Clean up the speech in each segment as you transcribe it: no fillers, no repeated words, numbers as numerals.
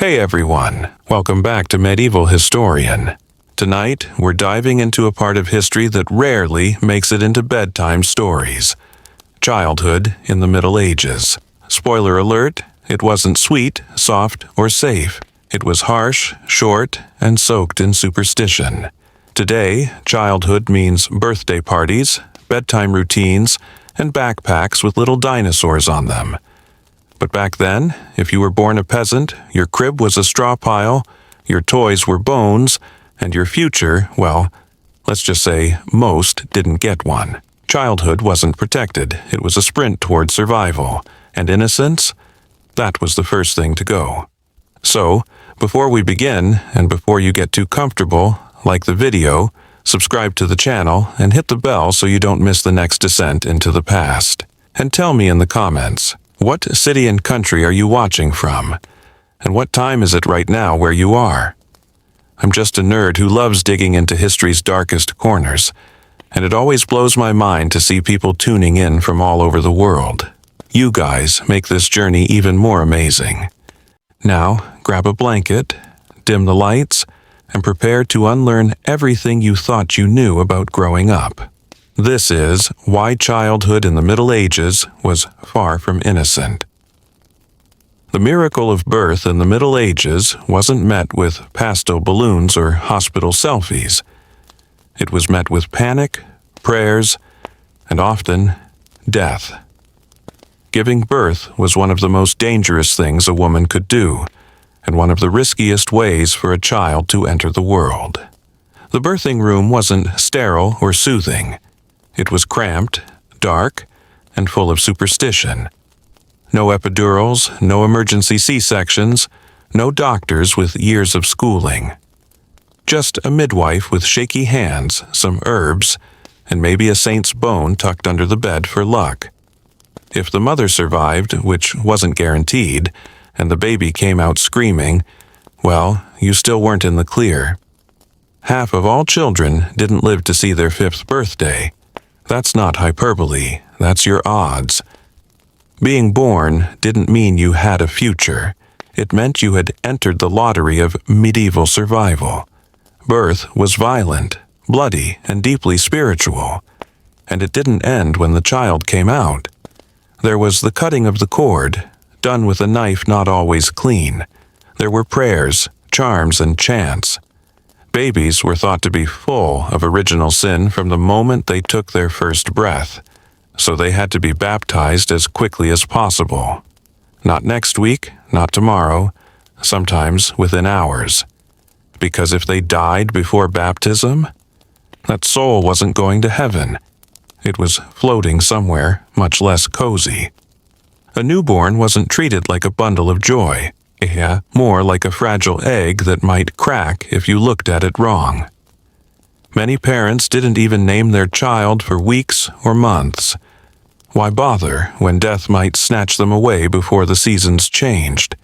Hey everyone, welcome back to Medieval Historian. Tonight, we're diving into a part of history that rarely makes it into bedtime stories. Childhood in the Middle Ages. Spoiler alert, it wasn't sweet, soft, or safe. It was harsh, short, and soaked in superstition. Today, childhood means birthday parties, bedtime routines, and backpacks with little dinosaurs on them. But back then, if you were born a peasant, your crib was a straw pile, your toys were bones, and your future, well, let's just say most didn't get one. Childhood wasn't protected. It was a sprint toward survival. And innocence? That was the first thing to go. So, before we begin, and before you get too comfortable, like the video, subscribe to the channel, and hit the bell so you don't miss the next descent into the past. And tell me in the comments, what city and country are you watching from? And what time is it right now where you are? I'm just a nerd who loves digging into history's darkest corners, and it always blows my mind to see people tuning in from all over the world. You guys make this journey even more amazing. Now, grab a blanket, dim the lights, and prepare to unlearn everything you thought you knew about growing up. This is why childhood in the Middle Ages was far from innocent. The miracle of birth in the Middle Ages wasn't met with pastel balloons or hospital selfies. It was met with panic, prayers, and often death. Giving birth was one of the most dangerous things a woman could do, and one of the riskiest ways for a child to enter the world. The birthing room wasn't sterile or soothing. It was cramped, dark, and full of superstition. No epidurals, no emergency C-sections, no doctors with years of schooling. Just a midwife with shaky hands, some herbs, and maybe a saint's bone tucked under the bed for luck. If the mother survived, which wasn't guaranteed, and the baby came out screaming, well, you still weren't in the clear. Half of all children didn't live to see their 5th birthday. That's not hyperbole, that's your odds. Being born didn't mean you had a future. It meant you had entered the lottery of medieval survival. Birth was violent, bloody, and deeply spiritual. And it didn't end when the child came out. There was the cutting of the cord, done with a knife not always clean. There were prayers, charms, and chants. Babies were thought to be full of original sin from the moment they took their first breath, so they had to be baptized as quickly as possible. Not next week, not tomorrow, sometimes within hours. Because if they died before baptism, that soul wasn't going to heaven. It was floating somewhere much less cozy. A newborn wasn't treated like a bundle of joy. Yeah, more like a fragile egg that might crack if you looked at it wrong. Many parents didn't even name their child for weeks or months. Why bother when death might snatch them away before the seasons changed?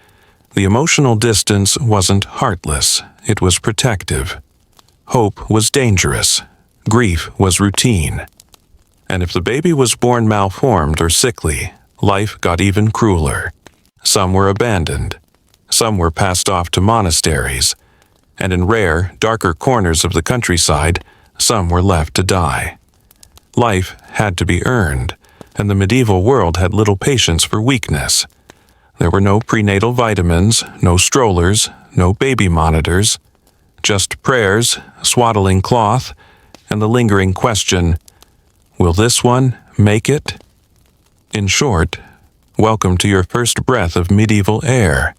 The emotional distance wasn't heartless, it was protective. Hope was dangerous. Grief was routine. And if the baby was born malformed or sickly, life got even crueler. Some were abandoned. Some were passed off to monasteries, and in rare, darker corners of the countryside, some were left to die. Life had to be earned, and the medieval world had little patience for weakness. There were no prenatal vitamins, no strollers, no baby monitors, just prayers, swaddling cloth, and the lingering question, will this one make it? In short, welcome to your first breath of medieval air.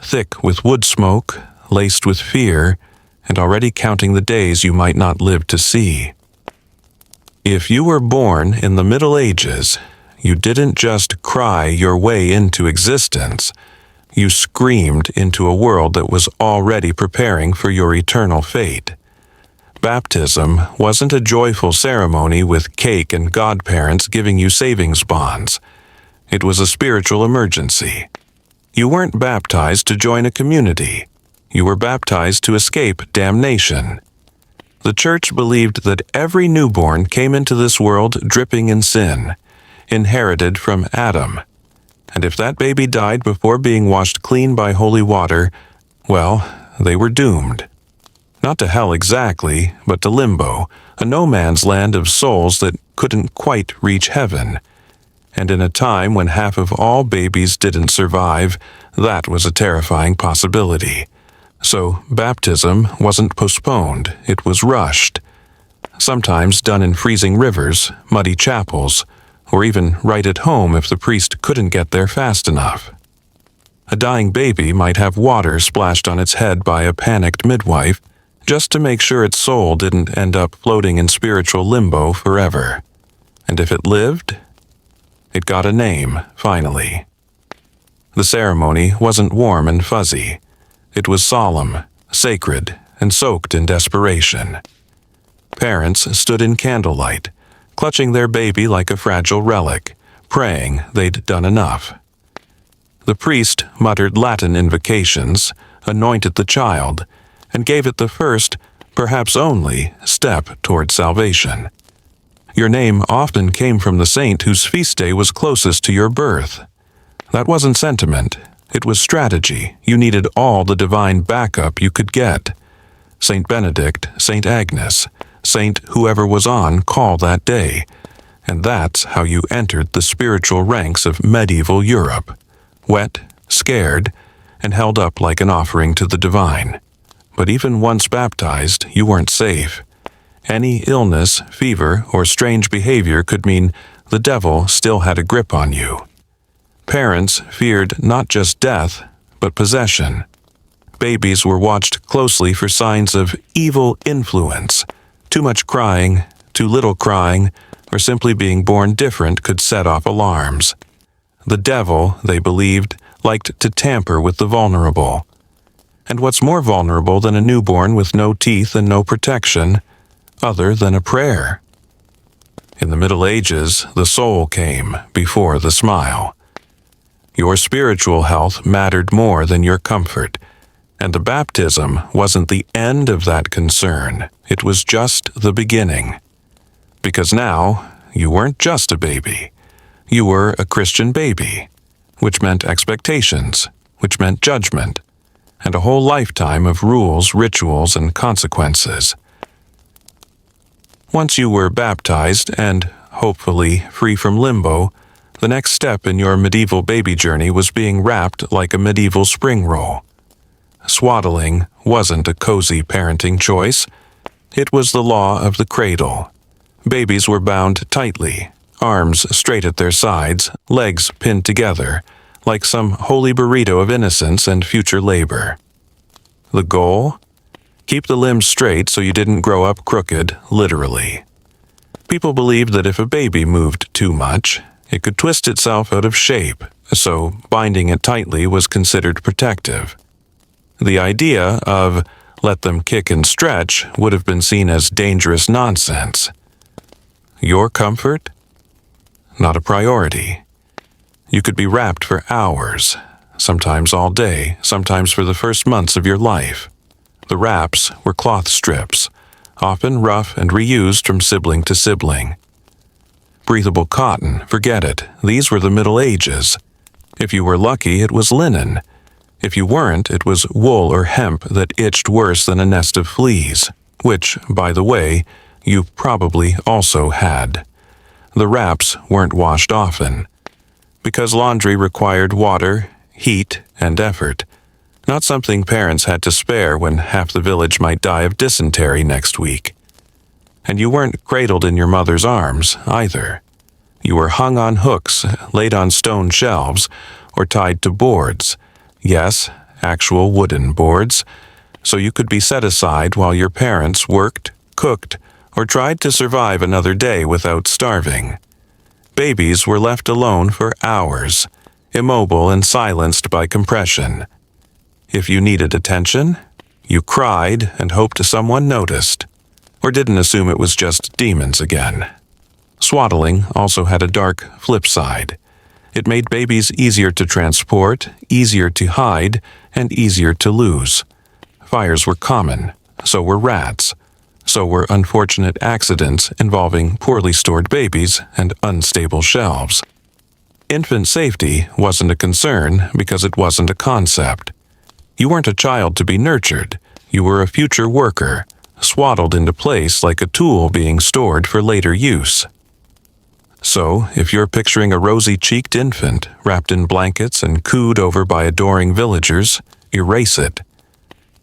Thick with wood smoke, laced with fear, and already counting the days you might not live to see. If you were born in the Middle Ages, you didn't just cry your way into existence. You screamed into a world that was already preparing for your eternal fate. Baptism wasn't a joyful ceremony with cake and godparents giving you savings bonds. It was a spiritual emergency. You weren't baptized to join a community. You were baptized to escape damnation. The church believed that every newborn came into this world dripping in sin, inherited from Adam. And if that baby died before being washed clean by holy water, Well, they were doomed. Not to hell exactly, but to limbo, a no-man's land of souls that couldn't quite reach heaven. And in a time when half of all babies didn't survive, that was a terrifying possibility. So baptism wasn't postponed, it was rushed. Sometimes done in freezing rivers, muddy chapels, or even right at home if the priest couldn't get there fast enough. A dying baby might have water splashed on its head by a panicked midwife, just to make sure its soul didn't end up floating in spiritual limbo forever. And if it lived, it got a name, finally. The ceremony wasn't warm and fuzzy. It was solemn, sacred, and soaked in desperation. Parents stood in candlelight, clutching their baby like a fragile relic, praying they'd done enough. The priest muttered Latin invocations, anointed the child, and gave it the first, perhaps only, step toward salvation. Your name often came from the saint whose feast day was closest to your birth. That wasn't sentiment, it was strategy. You needed all the divine backup you could get. Saint Benedict, Saint Agnes, Saint whoever was on call that day. And that's how you entered the spiritual ranks of medieval Europe. Wet, scared, and held up like an offering to the divine. But even once baptized, you weren't safe. Any illness, fever, or strange behavior could mean the devil still had a grip on you. Parents feared not just death, but possession. Babies were watched closely for signs of evil influence. Too much crying, too little crying, or simply being born different could set off alarms. The devil, they believed, liked to tamper with the vulnerable. And what's more vulnerable than a newborn with no teeth and no protection, other than a prayer? In the Middle Ages, the soul came before the smile. Your spiritual health mattered more than your comfort, and the baptism wasn't the end of that concern. It was just the beginning. Because now, you weren't just a baby. You were a Christian baby, which meant expectations, which meant judgment, and a whole lifetime of rules, rituals, and consequences. Once you were baptized and, hopefully, free from limbo, the next step in your medieval baby journey was being wrapped like a medieval spring roll. Swaddling wasn't a cozy parenting choice. It was the law of the cradle. Babies were bound tightly, arms straight at their sides, legs pinned together, like some holy burrito of innocence and future labor. The goal? Keep the limbs straight so you didn't grow up crooked, literally. People believed that if a baby moved too much, it could twist itself out of shape, so binding it tightly was considered protective. The idea of let them kick and stretch would have been seen as dangerous nonsense. Your comfort? Not a priority. You could be wrapped for hours, sometimes all day, sometimes for the first months of your life. The wraps were cloth strips, often rough and reused from sibling to sibling. Breathable cotton, forget it. These were the Middle Ages. If you were lucky, it was linen. If you weren't, it was wool or hemp that itched worse than a nest of fleas, which, by the way, you probably also had. The wraps weren't washed often, because laundry required water, heat, and effort, not something parents had to spare when half the village might die of dysentery next week. And you weren't cradled in your mother's arms, either. You were hung on hooks, laid on stone shelves, or tied to boards. Yes, actual wooden boards, so you could be set aside while your parents worked, cooked, or tried to survive another day without starving. Babies were left alone for hours, immobile and silenced by compression. If you needed attention, you cried and hoped someone noticed, or didn't assume it was just demons again. Swaddling also had a dark flip side. It made babies easier to transport, easier to hide, and easier to lose. Fires were common, so were rats. So were unfortunate accidents involving poorly stored babies and unstable shelves. Infant safety wasn't a concern because it wasn't a concept. You weren't a child to be nurtured. You were a future worker, swaddled into place like a tool being stored for later use. So, if you're picturing a rosy-cheeked infant wrapped in blankets and cooed over by adoring villagers, erase it.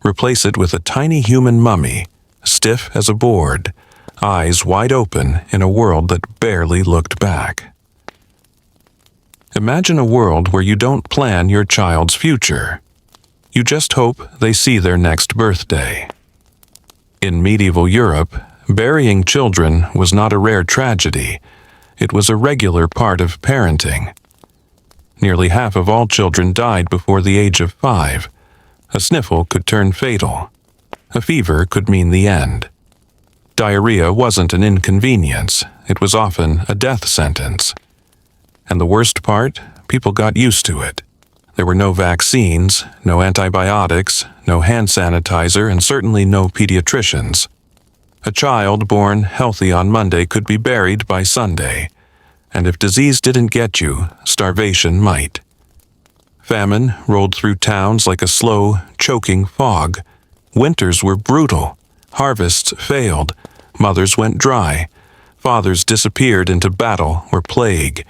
Replace it with a tiny human mummy, stiff as a board, eyes wide open in a world that barely looked back. Imagine a world where you don't plan your child's future. You just hope they see their next birthday. In medieval Europe, burying children was not a rare tragedy. It was a regular part of parenting. Nearly half of all children died before the age of 5. A sniffle could turn fatal. A fever could mean the end. Diarrhea wasn't an inconvenience. It was often a death sentence. And the worst part, people got used to it. There were no vaccines, no antibiotics, no hand sanitizer, and certainly no pediatricians. A child born healthy on Monday could be buried by Sunday, and if disease didn't get you, starvation might. Famine rolled through towns like a slow, choking fog. Winters were brutal. Harvests failed. Mothers went dry. Fathers disappeared into battle or plague.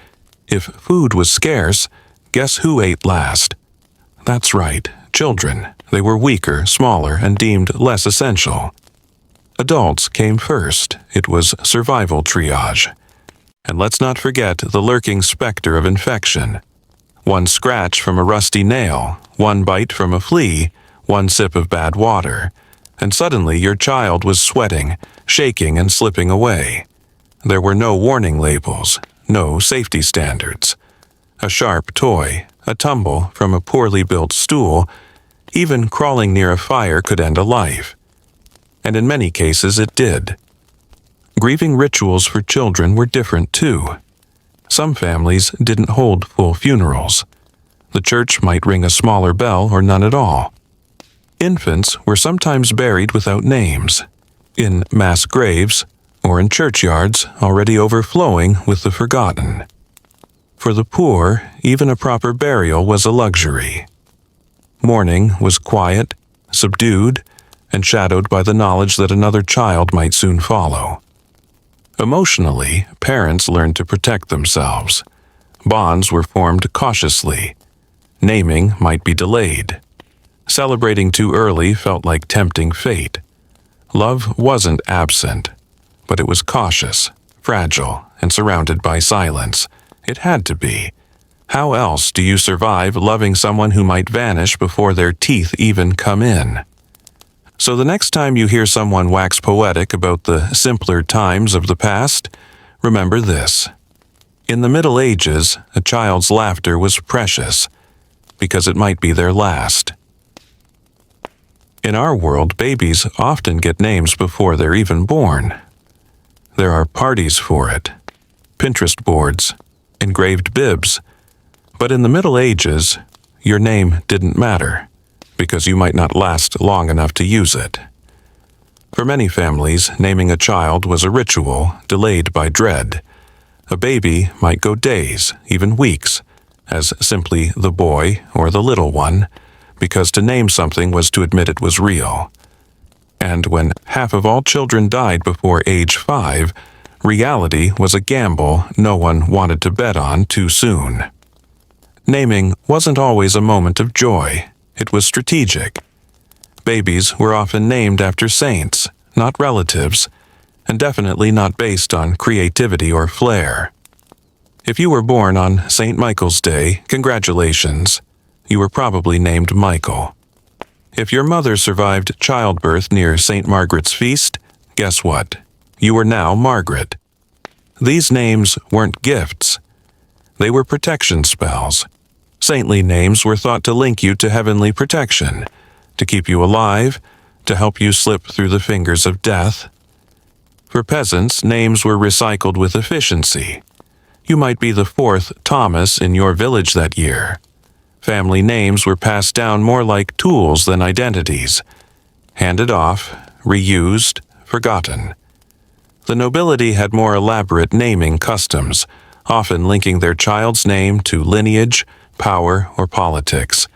If food was scarce, guess who ate last? That's right, children. They were weaker, smaller, and deemed less essential. Adults came first. It was survival triage. And let's not forget the lurking specter of infection. One scratch from a rusty nail, one bite from a flea, one sip of bad water, and suddenly your child was sweating, shaking, and slipping away. There were no warning labels, no safety standards. A sharp toy, a tumble from a poorly built stool, even crawling near a fire could end a life. And in many cases it did. Grieving rituals for children were different too. Some families didn't hold full funerals. The church might ring a smaller bell or none at all. Infants were sometimes buried without names, in mass graves, or in churchyards already overflowing with the forgotten. For the poor, even a proper burial was a luxury. Mourning was quiet, subdued, and shadowed by the knowledge that another child might soon follow. Emotionally, parents learned to protect themselves. Bonds were formed cautiously. Naming might be delayed. Celebrating too early felt like tempting fate. Love wasn't absent, but it was cautious, fragile, and surrounded by silence. It had to be. How else do you survive loving someone who might vanish before their teeth even come in? So the next time you hear someone wax poetic about the simpler times of the past, remember this. In the Middle Ages, a child's laughter was precious, because it might be their last. In our world, babies often get names before they're even born. There are parties for it, Pinterest boards, engraved bibs. But in the Middle Ages, your name didn't matter, because you might not last long enough to use it. For many families, naming a child was a ritual delayed by dread. A baby might go days, even weeks, as simply the boy or the little one, because to name something was to admit it was real. And when half of all children died before age 5, reality was a gamble no one wanted to bet on too soon. Naming wasn't always a moment of joy. It was strategic. Babies were often named after saints, not relatives, and definitely not based on creativity or flair. If you were born on St. Michael's Day, congratulations. You were probably named Michael. If your mother survived childbirth near St. Margaret's Feast, guess what? You were now Margaret. These names weren't gifts. They were protection spells. Saintly names were thought to link you to heavenly protection, to keep you alive, to help you slip through the fingers of death. For peasants, names were recycled with efficiency. You might be the 4th Thomas in your village that year. Family names were passed down more like tools than identities, handed off, reused, forgotten. The nobility had more elaborate naming customs, often linking their child's name to lineage, power, or politics.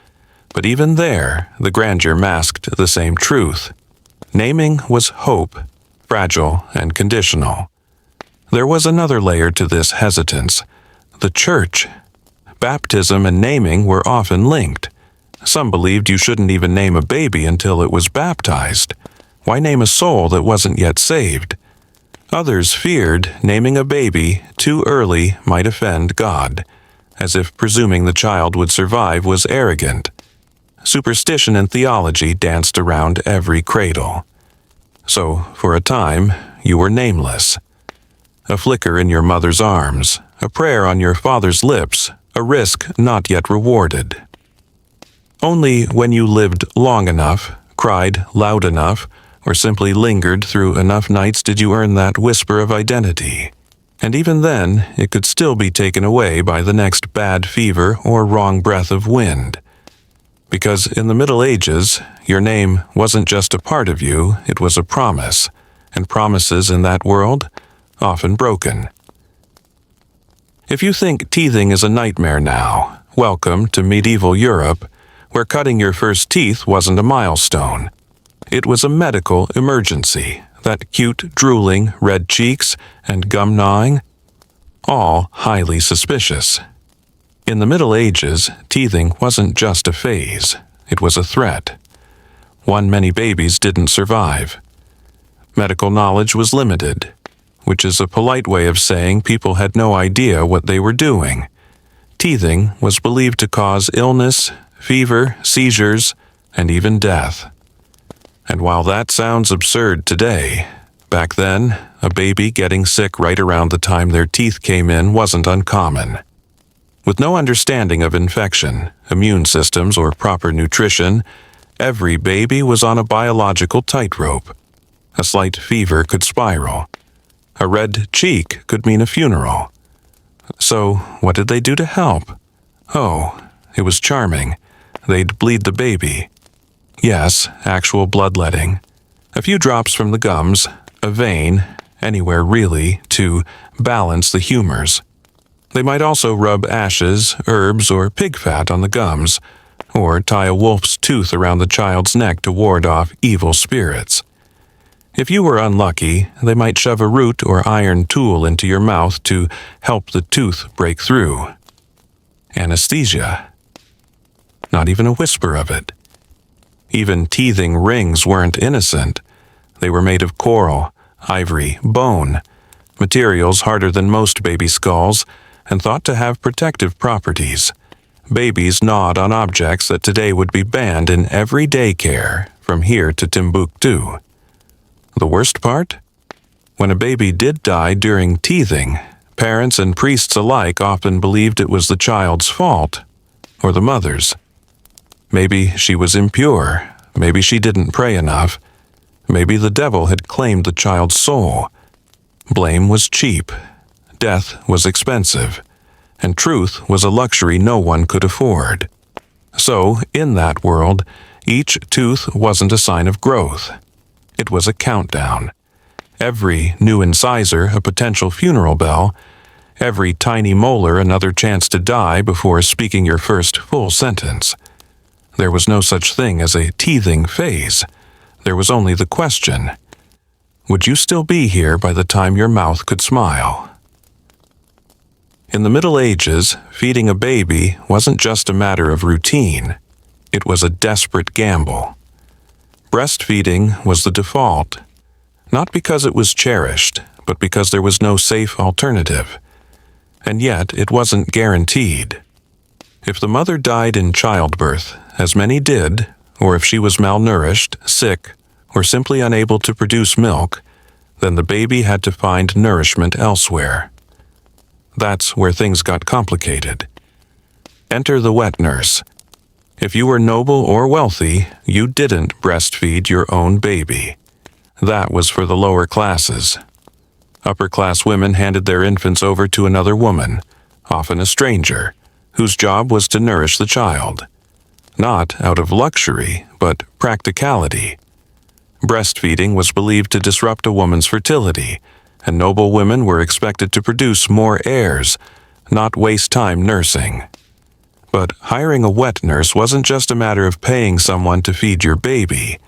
But even there, the grandeur masked the same truth. Naming was hope, fragile and conditional. There was another layer to this hesitance: the church. Baptism and naming were often linked. Some believed you shouldn't even name a baby until it was baptized. Why name a soul that wasn't yet saved? Others feared naming a baby too early might offend God, as if presuming the child would survive was arrogant. Superstition and theology danced around every cradle. So, for a time, you were nameless. A flicker in your mother's arms, a prayer on your father's lips, a risk not yet rewarded. Only when you lived long enough, cried loud enough, or simply lingered through enough nights did you earn that whisper of identity. And even then, it could still be taken away by the next bad fever or wrong breath of wind. Because in the Middle Ages, your name wasn't just a part of you, it was a promise, and promises in that world, often broken. If you think teething is a nightmare now, welcome to medieval Europe, where cutting your first teeth wasn't a milestone. It was a medical emergency, that cute drooling, red cheeks, and gum gnawing, all highly suspicious. In the Middle Ages, teething wasn't just a phase, it was a threat. One many babies didn't survive. Medical knowledge was limited, which is a polite way of saying people had no idea what they were doing. Teething was believed to cause illness, fever, seizures, and even death. And while that sounds absurd today, back then, a baby getting sick right around the time their teeth came in wasn't uncommon. With no understanding of infection, immune systems, or proper nutrition, every baby was on a biological tightrope. A slight fever could spiral. A red cheek could mean a funeral. So, what did they do to help? Oh, it was charming. They'd bleed the baby. Yes, actual bloodletting. A few drops from the gums, a vein, anywhere really, to balance the humors. They might also rub ashes, herbs, or pig fat on the gums, or tie a wolf's tooth around the child's neck to ward off evil spirits. If you were unlucky, they might shove a root or iron tool into your mouth to help the tooth break through. Anesthesia. Not even a whisper of it. Even teething rings weren't innocent. They were made of coral, ivory, bone, materials harder than most baby skulls, and thought to have protective properties. Babies gnawed on objects that today would be banned in every daycare, from here to Timbuktu. The worst part? When a baby did die during teething, parents and priests alike often believed it was the child's fault, or the mother's. Maybe she was impure, maybe she didn't pray enough, maybe the devil had claimed the child's soul. Blame was cheap. Death was expensive, and truth was a luxury no one could afford. So, in that world, each tooth wasn't a sign of growth. It was a countdown. Every new incisor a potential funeral bell, every tiny molar another chance to die before speaking your first full sentence. There was no such thing as a teething phase. There was only the question: would you still be here by the time your mouth could smile? In the Middle Ages, feeding a baby wasn't just a matter of routine. It was a desperate gamble. Breastfeeding was the default, not because it was cherished, but because there was no safe alternative. And yet, it wasn't guaranteed. If the mother died in childbirth, as many did, or if she was malnourished, sick, or simply unable to produce milk, then the baby had to find nourishment elsewhere. That's where things got complicated. Enter the wet nurse. If you were noble or wealthy, you didn't breastfeed your own baby. That was for the lower classes. Upper-class women handed their infants over to another woman, often a stranger, whose job was to nourish the child. Not out of luxury, but practicality. Breastfeeding was believed to disrupt a woman's fertility, and noble women were expected to produce more heirs, not waste time nursing. But hiring a wet nurse wasn't just a matter of paying someone to feed your baby.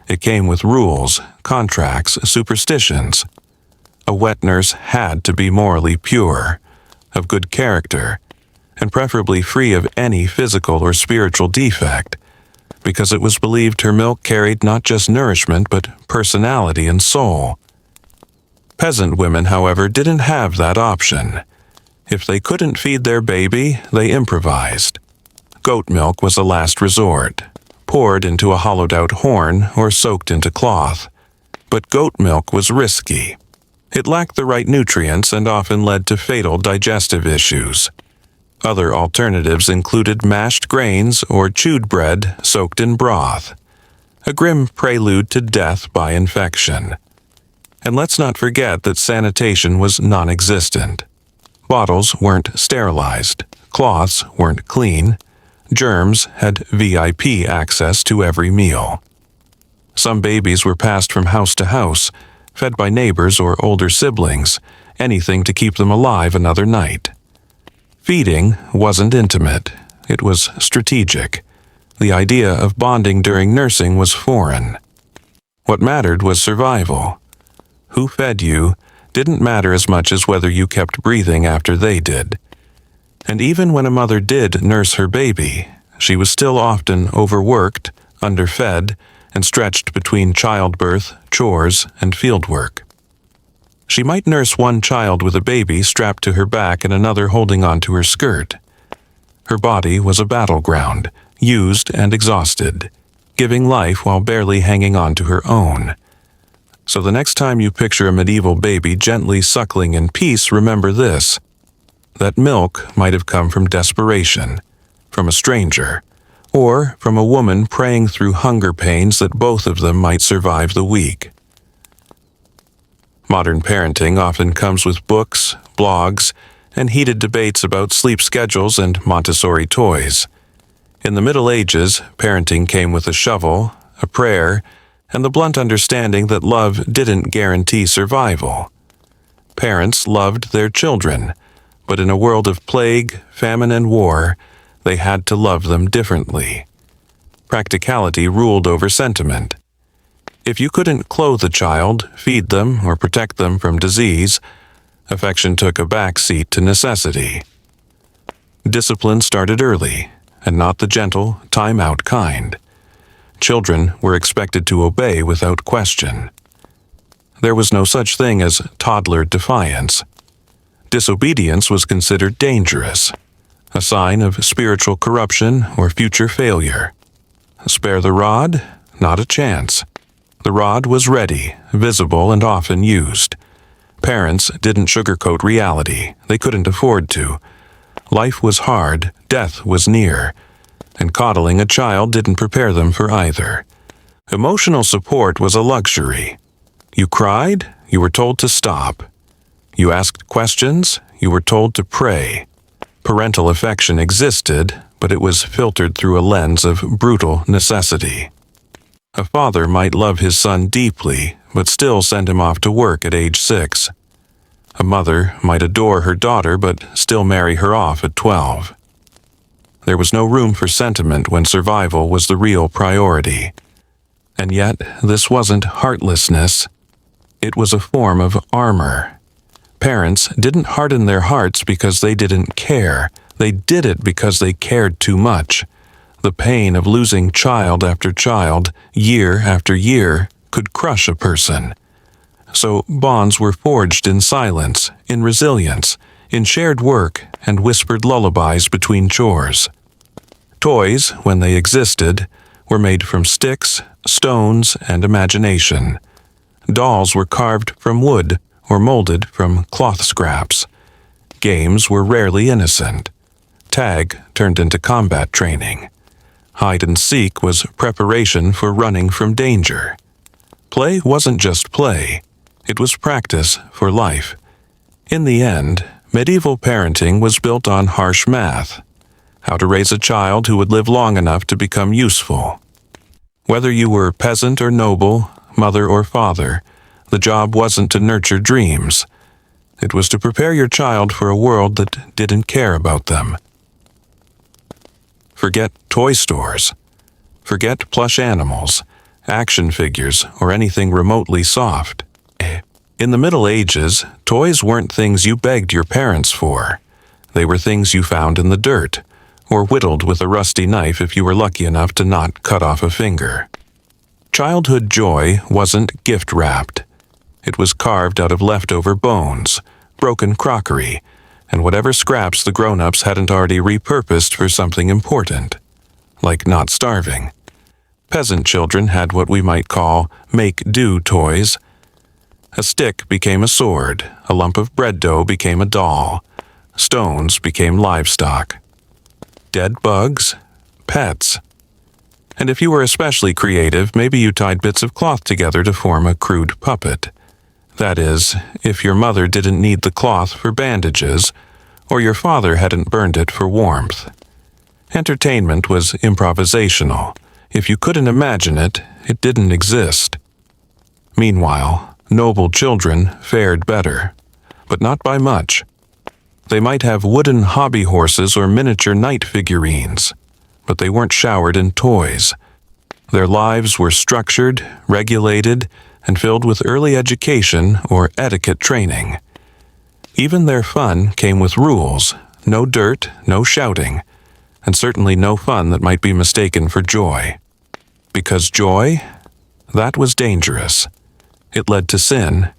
It came with rules, contracts, superstitions. A wet nurse had to be morally pure, of good character, and preferably free of any physical or spiritual defect, because it was believed her milk carried not just nourishment but personality and soul. Peasant women, however, didn't have that option. If they couldn't feed their baby, they improvised. Goat milk was a last resort, poured into a hollowed-out horn or soaked into cloth. But goat milk was risky. It lacked the right nutrients and often led to fatal digestive issues. Other alternatives included mashed grains or chewed bread soaked in broth, a grim prelude to death by infection. And let's not forget that sanitation was non-existent. Bottles weren't sterilized, cloths weren't clean, germs had VIP access to every meal. Some babies were passed from house to house, fed by neighbors or older siblings, anything to keep them alive another night. Feeding wasn't intimate, it was strategic. The idea of bonding during nursing was foreign. What mattered was survival. Who fed you didn't matter as much as whether you kept breathing after they did. And even when a mother did nurse her baby, she was still often overworked, underfed, and stretched between childbirth, chores, and fieldwork. She might nurse one child with a baby strapped to her back and another holding onto her skirt. Her body was a battleground, used and exhausted, giving life while barely hanging on to her own. So the next time you picture a medieval baby gently suckling in peace, remember this: that milk might have come from desperation, from a stranger, or from a woman praying through hunger pains that both of them might survive the week. Modern parenting often comes with books, blogs, and heated debates about sleep schedules and Montessori toys. In the Middle Ages, parenting came with a shovel, a prayer, and the blunt understanding that love didn't guarantee survival. Parents loved their children, but in a world of plague, famine, and war, they had to love them differently. Practicality ruled over sentiment. If you couldn't clothe a child, feed them, or protect them from disease, affection took a back seat to necessity. Discipline started early, and not the gentle, time-out kind. Children were expected to obey without question. There was no such thing as toddler defiance. Disobedience was considered dangerous, a sign of spiritual corruption or future failure. Spare the rod? Not a chance. The rod was ready, visible, and often used. Parents didn't sugarcoat reality. They couldn't afford to. Life was hard, death was near, and coddling a child didn't prepare them for either. Emotional support was a luxury. You cried, you were told to stop. You asked questions, you were told to pray. Parental affection existed, but it was filtered through a lens of brutal necessity. A father might love his son deeply, but still send him off to work at age 6. A mother might adore her daughter, but still marry her off at 12. There was no room for sentiment when survival was the real priority. And yet, this wasn't heartlessness. It was a form of armor. Parents didn't harden their hearts because they didn't care. They did it because they cared too much. The pain of losing child after child, year after year, could crush a person. So bonds were forged in silence, in resilience, in shared work, and whispered lullabies between chores. Toys, when they existed, were made from sticks, stones, and imagination. Dolls were carved from wood or molded from cloth scraps. Games were rarely innocent. Tag turned into combat training. Hide and seek was preparation for running from danger. Play wasn't just play. It was practice for life. In the end, medieval parenting was built on harsh math. How to raise a child who would live long enough to become useful. Whether you were peasant or noble, mother or father, the job wasn't to nurture dreams. It was to prepare your child for a world that didn't care about them. Forget toy stores. Forget plush animals, action figures, or anything remotely soft. In the Middle Ages, toys weren't things you begged your parents for. They were things you found in the dirt, or whittled with a rusty knife if you were lucky enough to not cut off a finger. Childhood joy wasn't gift-wrapped. It was carved out of leftover bones, broken crockery, and whatever scraps the grown-ups hadn't already repurposed for something important, like not starving. Peasant children had what we might call make-do toys. A stick became a sword, a lump of bread dough became a doll, stones became livestock. Dead bugs, pets. And if you were especially creative, maybe you tied bits of cloth together to form a crude puppet. That is, if your mother didn't need the cloth for bandages, or your father hadn't burned it for warmth. Entertainment was improvisational. If you couldn't imagine it, it didn't exist. Meanwhile, noble children fared better, but not by much. They might have wooden hobby horses or miniature knight figurines, but they weren't showered in toys. Their lives were structured, regulated, and filled with early education or etiquette training. Even their fun came with rules, no dirt, no shouting, and certainly no fun that might be mistaken for joy. Because joy, that was dangerous. It led to sin.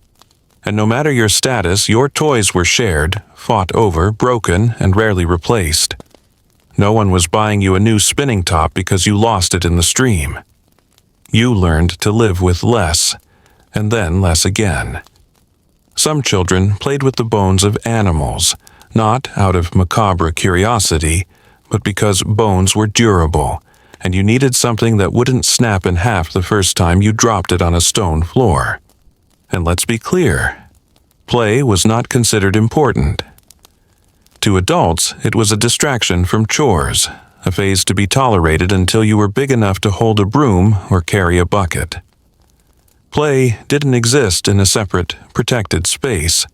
And no matter your status, your toys were shared, fought over, broken, and rarely replaced. No one was buying you a new spinning top because you lost it in the stream. You learned to live with less, and then less again. Some children played with the bones of animals, not out of macabre curiosity, but because bones were durable, and you needed something that wouldn't snap in half the first time you dropped it on a stone floor. And let's be clear, play was not considered important. To adults, it was a distraction from chores, a phase to be tolerated until you were big enough to hold a broom or carry a bucket. Play didn't exist in a separate, protected space.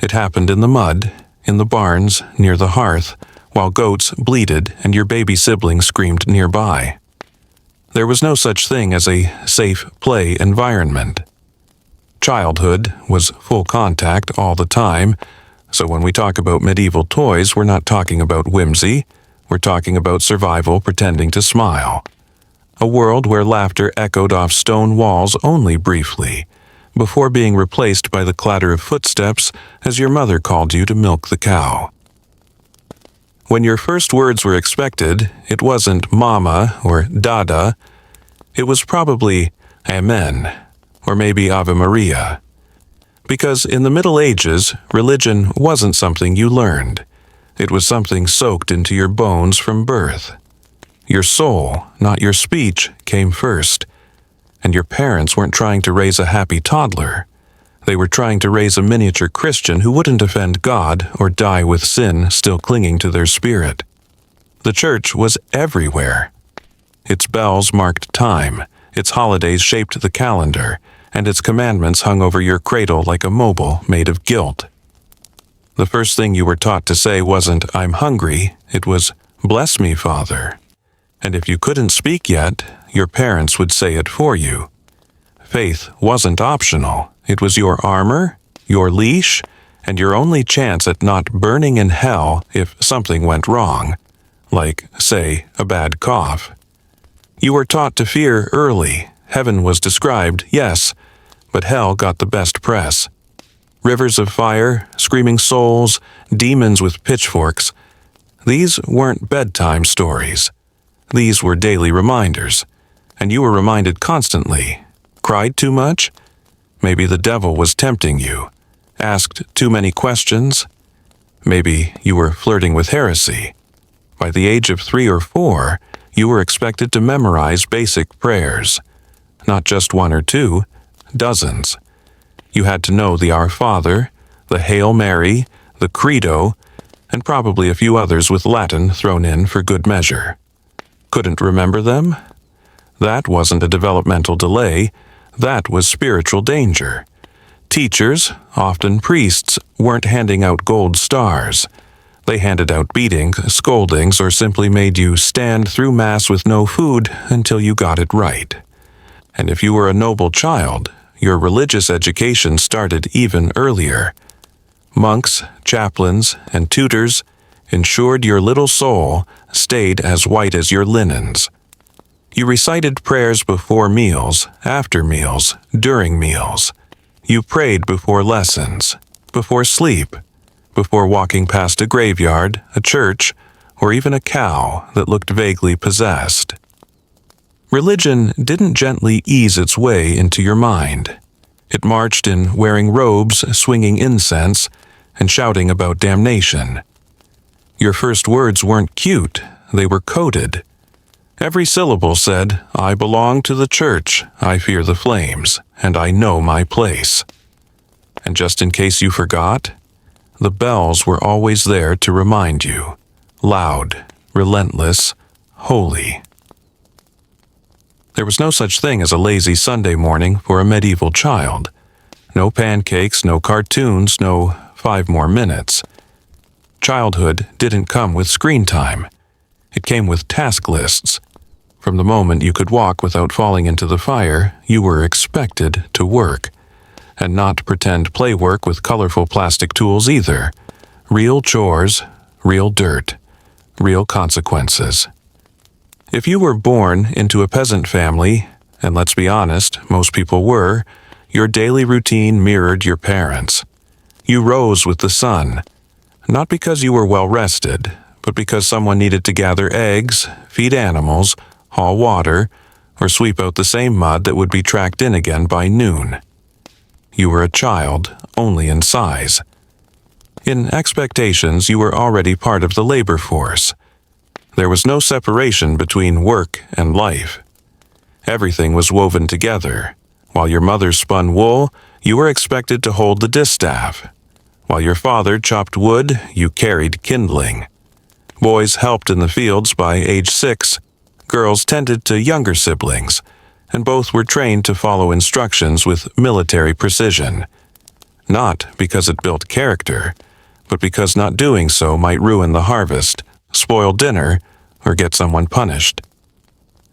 It happened in the mud, in the barns, near the hearth, while goats bleated and your baby sibling screamed nearby. There was no such thing as a safe play environment. Childhood was full contact all the time, so when we talk about medieval toys, we're not talking about whimsy, we're talking about survival pretending to smile. A world where laughter echoed off stone walls only briefly, before being replaced by the clatter of footsteps as your mother called you to milk the cow. When your first words were expected, it wasn't mama or dada, it was probably amen, or maybe Ave Maria. Because in the Middle Ages, religion wasn't something you learned. It was something soaked into your bones from birth. Your soul, not your speech, came first. And your parents weren't trying to raise a happy toddler. They were trying to raise a miniature Christian who wouldn't offend God or die with sin still clinging to their spirit. The church was everywhere. Its bells marked time, its holidays shaped the calendar, and its commandments hung over your cradle like a mobile made of guilt. The first thing you were taught to say wasn't, "I'm hungry," it was, "Bless me, Father." And if you couldn't speak yet, your parents would say it for you. Faith wasn't optional. It was your armor, your leash, and your only chance at not burning in hell if something went wrong, like, say, a bad cough. You were taught to fear early. Heaven was described, yes, but hell got the best press. Rivers of fire, screaming souls, demons with pitchforks. These weren't bedtime stories. These were daily reminders, and you were reminded constantly. Cried too much? Maybe the devil was tempting you. Asked too many questions? Maybe you were flirting with heresy. By the age of 3 or 4, you were expected to memorize basic prayers. Not just 1 or 2, dozens. You had to know the Our Father, the Hail Mary, the Credo, and probably a few others with Latin thrown in for good measure. Couldn't remember them? That wasn't a developmental delay, that was spiritual danger. Teachers, often priests, weren't handing out gold stars. They handed out beatings, scoldings, or simply made you stand through Mass with no food until you got it right. And if you were a noble child, your religious education started even earlier. Monks, chaplains, and tutors ensured your little soul stayed as white as your linens. You recited prayers before meals, after meals, during meals. You prayed before lessons, before sleep, before walking past a graveyard, a church, or even a cow that looked vaguely possessed. Religion didn't gently ease its way into your mind. It marched in wearing robes, swinging incense, and shouting about damnation. Your first words weren't cute, they were coded. Every syllable said, "I belong to the church, I fear the flames, and I know my place." And just in case you forgot, the bells were always there to remind you, loud, relentless, holy. There was no such thing as a lazy Sunday morning for a medieval child. No pancakes, no cartoons, no 5 more minutes. Childhood didn't come with screen time. It came with task lists. From the moment you could walk without falling into the fire, you were expected to work. And not pretend play work with colorful plastic tools either. Real chores, real dirt, real consequences. If you were born into a peasant family, and let's be honest, most people were, your daily routine mirrored your parents'. You rose with the sun, not because you were well rested, but because someone needed to gather eggs, feed animals, haul water, or sweep out the same mud that would be tracked in again by noon. You were a child, only in size. In expectations, you were already part of the labor force. There was no separation between work and life. Everything was woven together. While your mother spun wool, you were expected to hold the distaff. While your father chopped wood, you carried kindling. Boys helped in the fields by age 6, girls tended to younger siblings, and both were trained to follow instructions with military precision. Not because it built character, but because not doing so might ruin the harvest, spoil dinner, or get someone punished.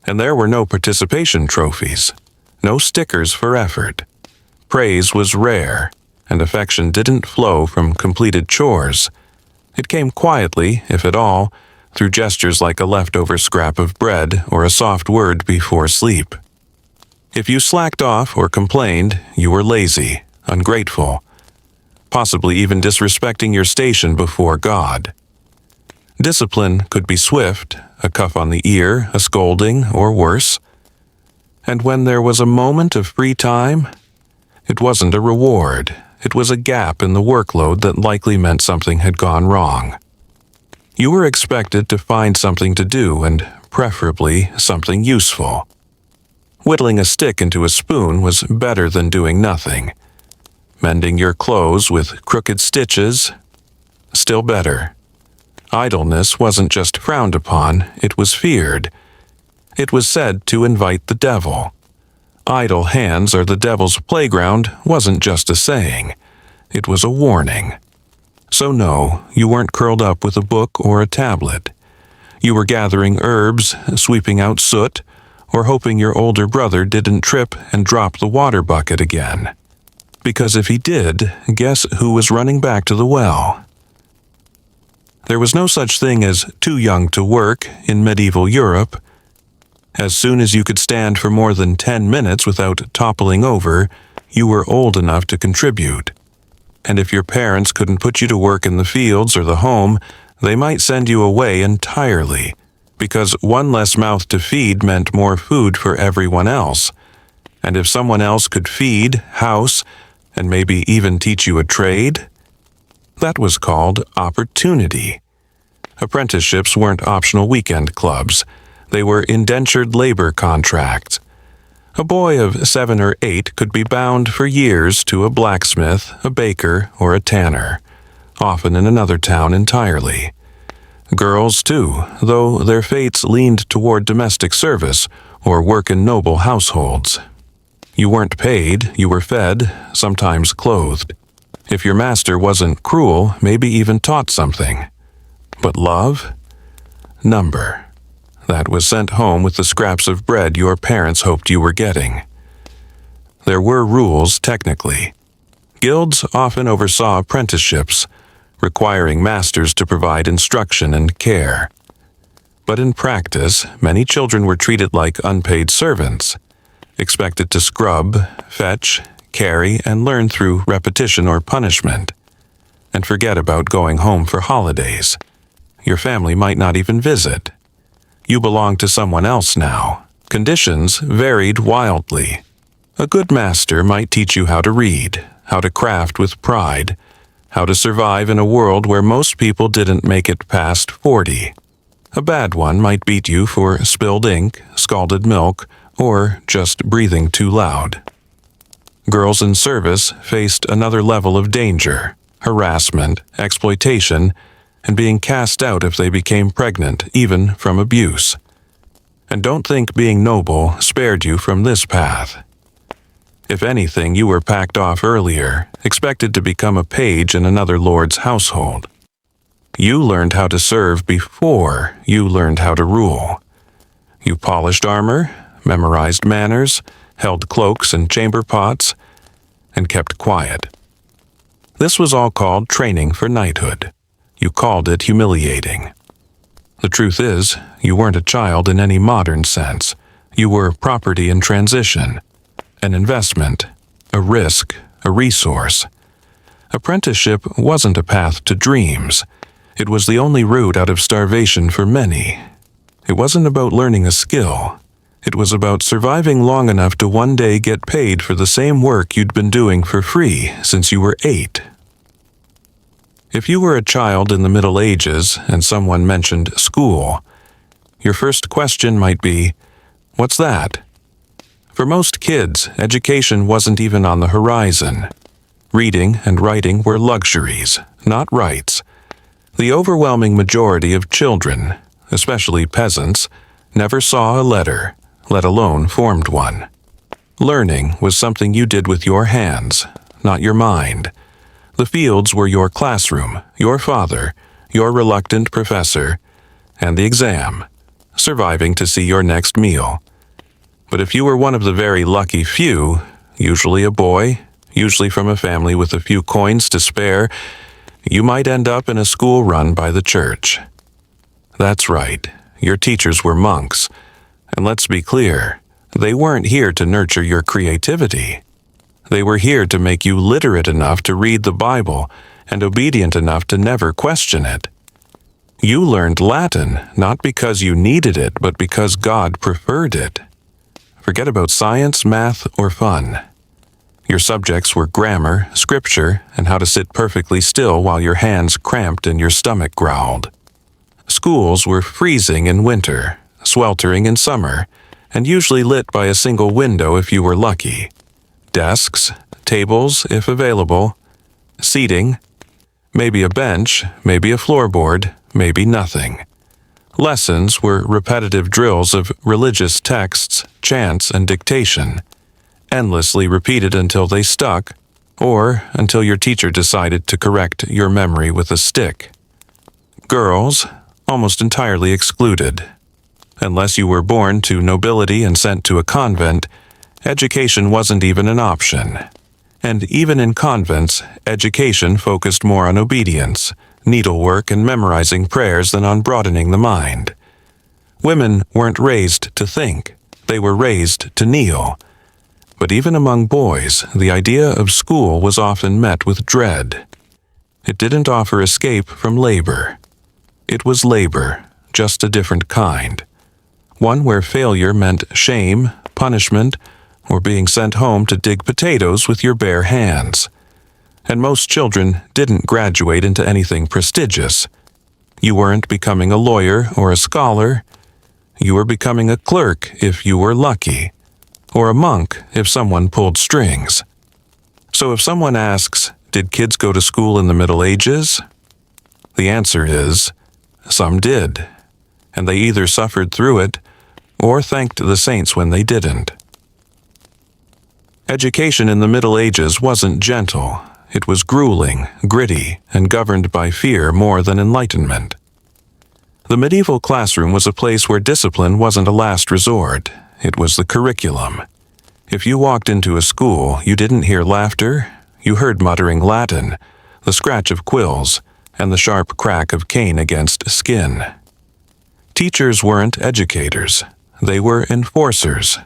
And there were no participation trophies, no stickers for effort. Praise was rare, and affection didn't flow from completed chores. It came quietly, if at all, through gestures like a leftover scrap of bread or a soft word before sleep. If you slacked off or complained, you were lazy, ungrateful, possibly even disrespecting your station before God. Discipline could be swift, a cuff on the ear, a scolding, or worse. And when there was a moment of free time, it wasn't a reward. It was a gap in the workload that likely meant something had gone wrong. You were expected to find something to do, and preferably something useful. Whittling a stick into a spoon was better than doing nothing. Mending your clothes with crooked stitches, still better. Idleness wasn't just frowned upon, it was feared. It was said to invite the devil. Idle hands are the devil's playground wasn't just a saying. It was a warning. So no, you weren't curled up with a book or a tablet. You were gathering herbs, sweeping out soot, or hoping your older brother didn't trip and drop the water bucket again. Because if he did, guess who was running back to the well? There was no such thing as too young to work in medieval Europe. As soon as you could stand for more than 10 minutes without toppling over, you were old enough to contribute. And if your parents couldn't put you to work in the fields or the home, they might send you away entirely, because one less mouth to feed meant more food for everyone else. And if someone else could feed, house, and maybe even teach you a trade, that was called opportunity. Apprenticeships weren't optional weekend clubs. They were indentured labor contracts. A boy of 7 or 8 could be bound for years to a blacksmith, a baker, or a tanner, often in another town entirely. Girls, too, though their fates leaned toward domestic service or work in noble households. You weren't paid, you were fed, sometimes clothed. If your master wasn't cruel, maybe even taught something. But love? Number. That was sent home with the scraps of bread your parents hoped you were getting. There were rules, technically. Guilds often oversaw apprenticeships, requiring masters to provide instruction and care. But in practice, many children were treated like unpaid servants, expected to scrub, fetch, carry, and learn through repetition or punishment. And forget about going home for holidays. Your family might not even visit. You belong to someone else now. Conditions varied wildly. A good master might teach you how to read, how to craft with pride, how to survive in a world where most people didn't make it past 40. A bad one might beat you for spilled ink, scalded milk, or just breathing too loud. Girls in service faced another level of danger, harassment, exploitation, and being cast out if they became pregnant, even from abuse. And don't think being noble spared you from this path. If anything, you were packed off earlier, expected to become a page in another lord's household. You learned how to serve before you learned how to rule. You polished armor, memorized manners, held cloaks and chamber pots, and kept quiet. This was all called training for knighthood. You called it humiliating. The truth is, you weren't a child in any modern sense. You were property in transition, an investment, a risk, a resource. Apprenticeship wasn't a path to dreams. It was the only route out of starvation for many. It wasn't about learning a skill. It was about surviving long enough to one day get paid for the same work you'd been doing for free since you were 8. If you were a child in the Middle Ages and someone mentioned school, your first question might be, "What's that?" For most kids, education wasn't even on the horizon. Reading and writing were luxuries, not rights. The overwhelming majority of children, especially peasants, never saw a letter, let alone formed one. Learning was something you did with your hands, not your mind. The fields were your classroom, your father, your reluctant professor, and the exam, surviving to see your next meal. But if you were one of the very lucky few, usually a boy, usually from a family with a few coins to spare, you might end up in a school run by the church. That's right, your teachers were monks. And let's be clear, they weren't here to nurture your creativity. They were here to make you literate enough to read the Bible and obedient enough to never question it. You learned Latin not because you needed it, but because God preferred it. Forget about science, math, or fun. Your subjects were grammar, scripture, and how to sit perfectly still while your hands cramped and your stomach growled. Schools were freezing in winter, sweltering in summer, and usually lit by a single window if you were lucky. Desks, tables, if available, seating, maybe a bench, maybe a floorboard, maybe nothing. Lessons were repetitive drills of religious texts, chants, and dictation, endlessly repeated until they stuck, or until your teacher decided to correct your memory with a stick. Girls, almost entirely excluded. Unless you were born to nobility and sent to a convent, education wasn't even an option. And even in convents, education focused more on obedience, needlework, and memorizing prayers than on broadening the mind. Women weren't raised to think, they were raised to kneel. But even among boys, the idea of school was often met with dread. It didn't offer escape from labor. It was labor, just a different kind. One where failure meant shame, punishment, or being sent home to dig potatoes with your bare hands. And most children didn't graduate into anything prestigious. You weren't becoming a lawyer or a scholar. You were becoming a clerk if you were lucky, or a monk if someone pulled strings. So if someone asks, did kids go to school in the Middle Ages? The answer is, some did, and they either suffered through it or thanked the saints when they didn't. Education in the Middle Ages wasn't gentle. It was grueling, gritty, and governed by fear more than enlightenment. The medieval classroom was a place where discipline wasn't a last resort. It was the curriculum. If you walked into a school, you didn't hear laughter. You heard muttering Latin, the scratch of quills, and the sharp crack of cane against skin. Teachers weren't educators. They were enforcers.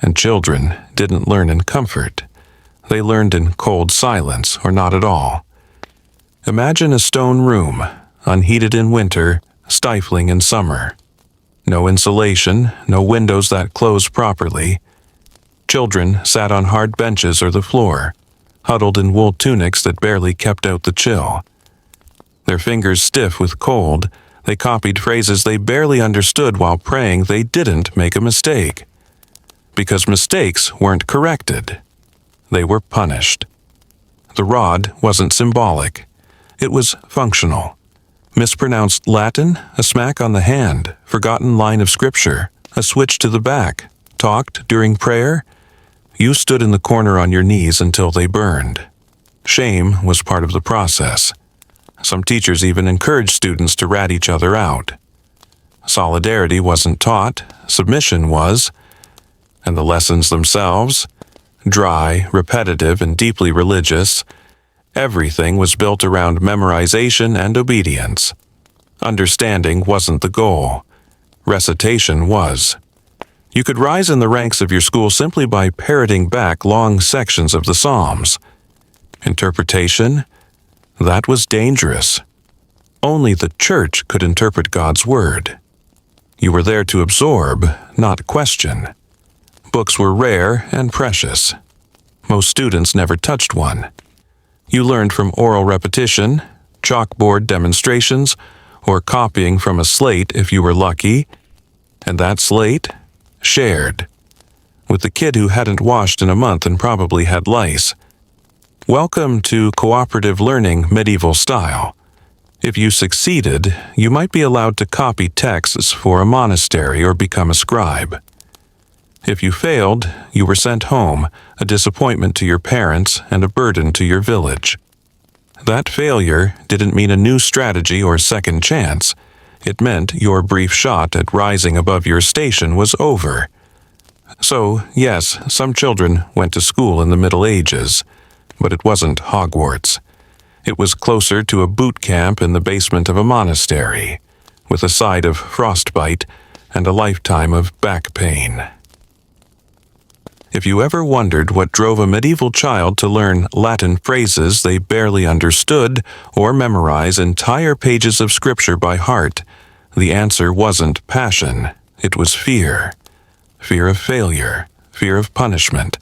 And children didn't learn in comfort. They learned in cold silence or not at all. Imagine a stone room, unheated in winter, stifling in summer. No insulation, no windows that close properly. Children sat on hard benches or the floor, huddled in wool tunics that barely kept out the chill. Their fingers stiff with cold, they copied phrases they barely understood while praying they didn't make a mistake. Because mistakes weren't corrected. They were punished. The rod wasn't symbolic. It was functional. Mispronounced Latin, a smack on the hand, forgotten line of scripture, a switch to the back, talked during prayer. You stood in the corner on your knees until they burned. Shame was part of the process. Some teachers even encouraged students to rat each other out. Solidarity wasn't taught, submission was. And the lessons themselves, dry, repetitive, and deeply religious, everything was built around memorization and obedience. Understanding wasn't the goal. Recitation was. You could rise in the ranks of your school simply by parroting back long sections of the Psalms. Interpretation? That was dangerous. Only the church could interpret God's word. You were there to absorb, not question. Books were rare and precious. Most students never touched one. You learned from oral repetition, chalkboard demonstrations, or copying from a slate if you were lucky, and that slate, shared, with the kid who hadn't washed in a month and probably had lice. Welcome to cooperative learning medieval style. If you succeeded, you might be allowed to copy texts for a monastery or become a scribe. If you failed, you were sent home, a disappointment to your parents and a burden to your village. That failure didn't mean a new strategy or second chance. It meant your brief shot at rising above your station was over. So, yes, some children went to school in the Middle Ages, but it wasn't Hogwarts. It was closer to a boot camp in the basement of a monastery, with a side of frostbite and a lifetime of back pain. If you ever wondered what drove a medieval child to learn Latin phrases they barely understood or memorize entire pages of scripture by heart, the answer wasn't passion, it was fear. Fear of failure, fear of punishment,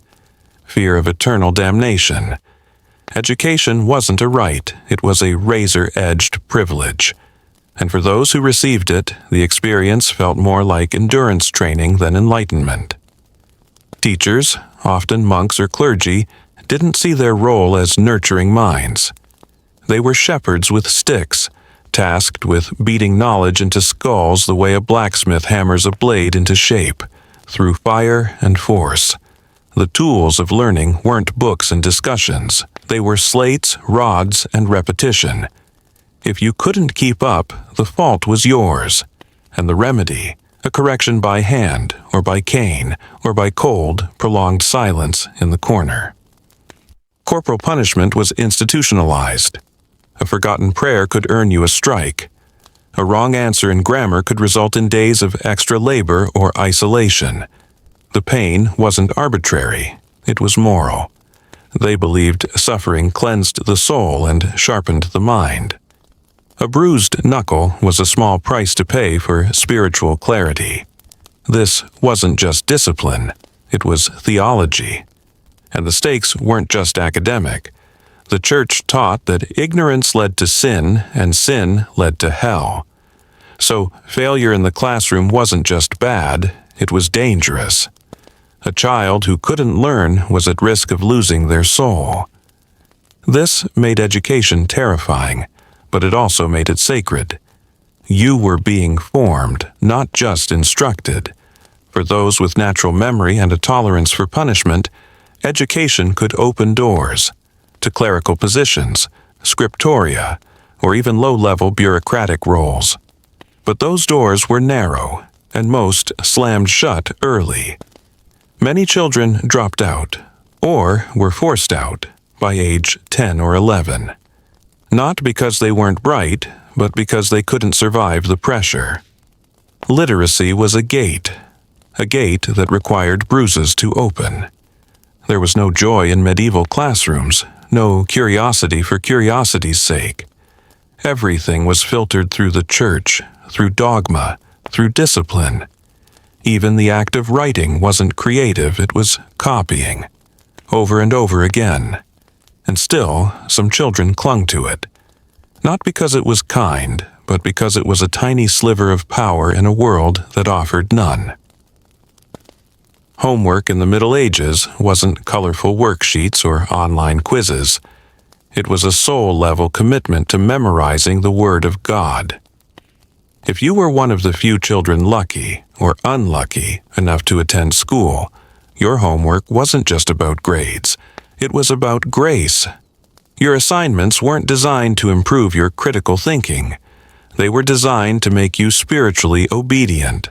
fear of eternal damnation. Education wasn't a right, it was a razor-edged privilege. And for those who received it, the experience felt more like endurance training than enlightenment. Teachers, often monks or clergy, didn't see their role as nurturing minds. They were shepherds with sticks, tasked with beating knowledge into skulls the way a blacksmith hammers a blade into shape, through fire and force. The tools of learning weren't books and discussions. They were slates, rods, and repetition. If you couldn't keep up, the fault was yours, and the remedy, a correction by hand, or by cane, or by cold, prolonged silence in the corner. Corporal punishment was institutionalized. A forgotten prayer could earn you a strike. A wrong answer in grammar could result in days of extra labor or isolation. The pain wasn't arbitrary, it was moral. They believed suffering cleansed the soul and sharpened the mind. A bruised knuckle was a small price to pay for spiritual clarity. This wasn't just discipline, it was theology. And the stakes weren't just academic. The church taught that ignorance led to sin and sin led to hell. So failure in the classroom wasn't just bad, it was dangerous. A child who couldn't learn was at risk of losing their soul. This made education terrifying, but it also made it sacred. You were being formed, not just instructed. For those with natural memory and a tolerance for punishment, education could open doors to clerical positions, scriptoria, or even low-level bureaucratic roles. But those doors were narrow, and most slammed shut early. Many children dropped out, or were forced out, by age 10 or 11. Not because they weren't bright, but because they couldn't survive the pressure. Literacy was a gate that required bruises to open. There was no joy in medieval classrooms, no curiosity for curiosity's sake. Everything was filtered through the church, through dogma, through discipline. Even the act of writing wasn't creative, it was copying, over and over again. And still, some children clung to it. Not because it was kind, but because it was a tiny sliver of power in a world that offered none. Homework in the Middle Ages wasn't colorful worksheets or online quizzes. It was a soul-level commitment to memorizing the Word of God. If you were one of the few children lucky or unlucky enough to attend school, your homework wasn't just about grades. It was about grace. Your assignments weren't designed to improve your critical thinking. They were designed to make you spiritually obedient.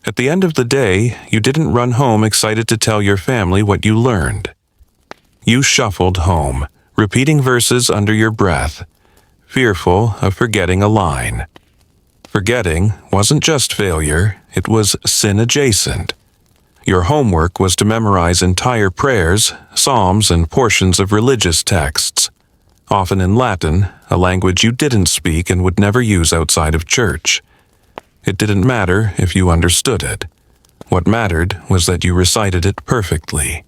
At the end of the day, you didn't run home excited to tell your family what you learned. You shuffled home, repeating verses under your breath, fearful of forgetting a line. Forgetting wasn't just failure, it was sin adjacent. Your homework was to memorize entire prayers, psalms, and portions of religious texts, often in Latin, a language you didn't speak and would never use outside of church. It didn't matter if you understood it. What mattered was that you recited it perfectly,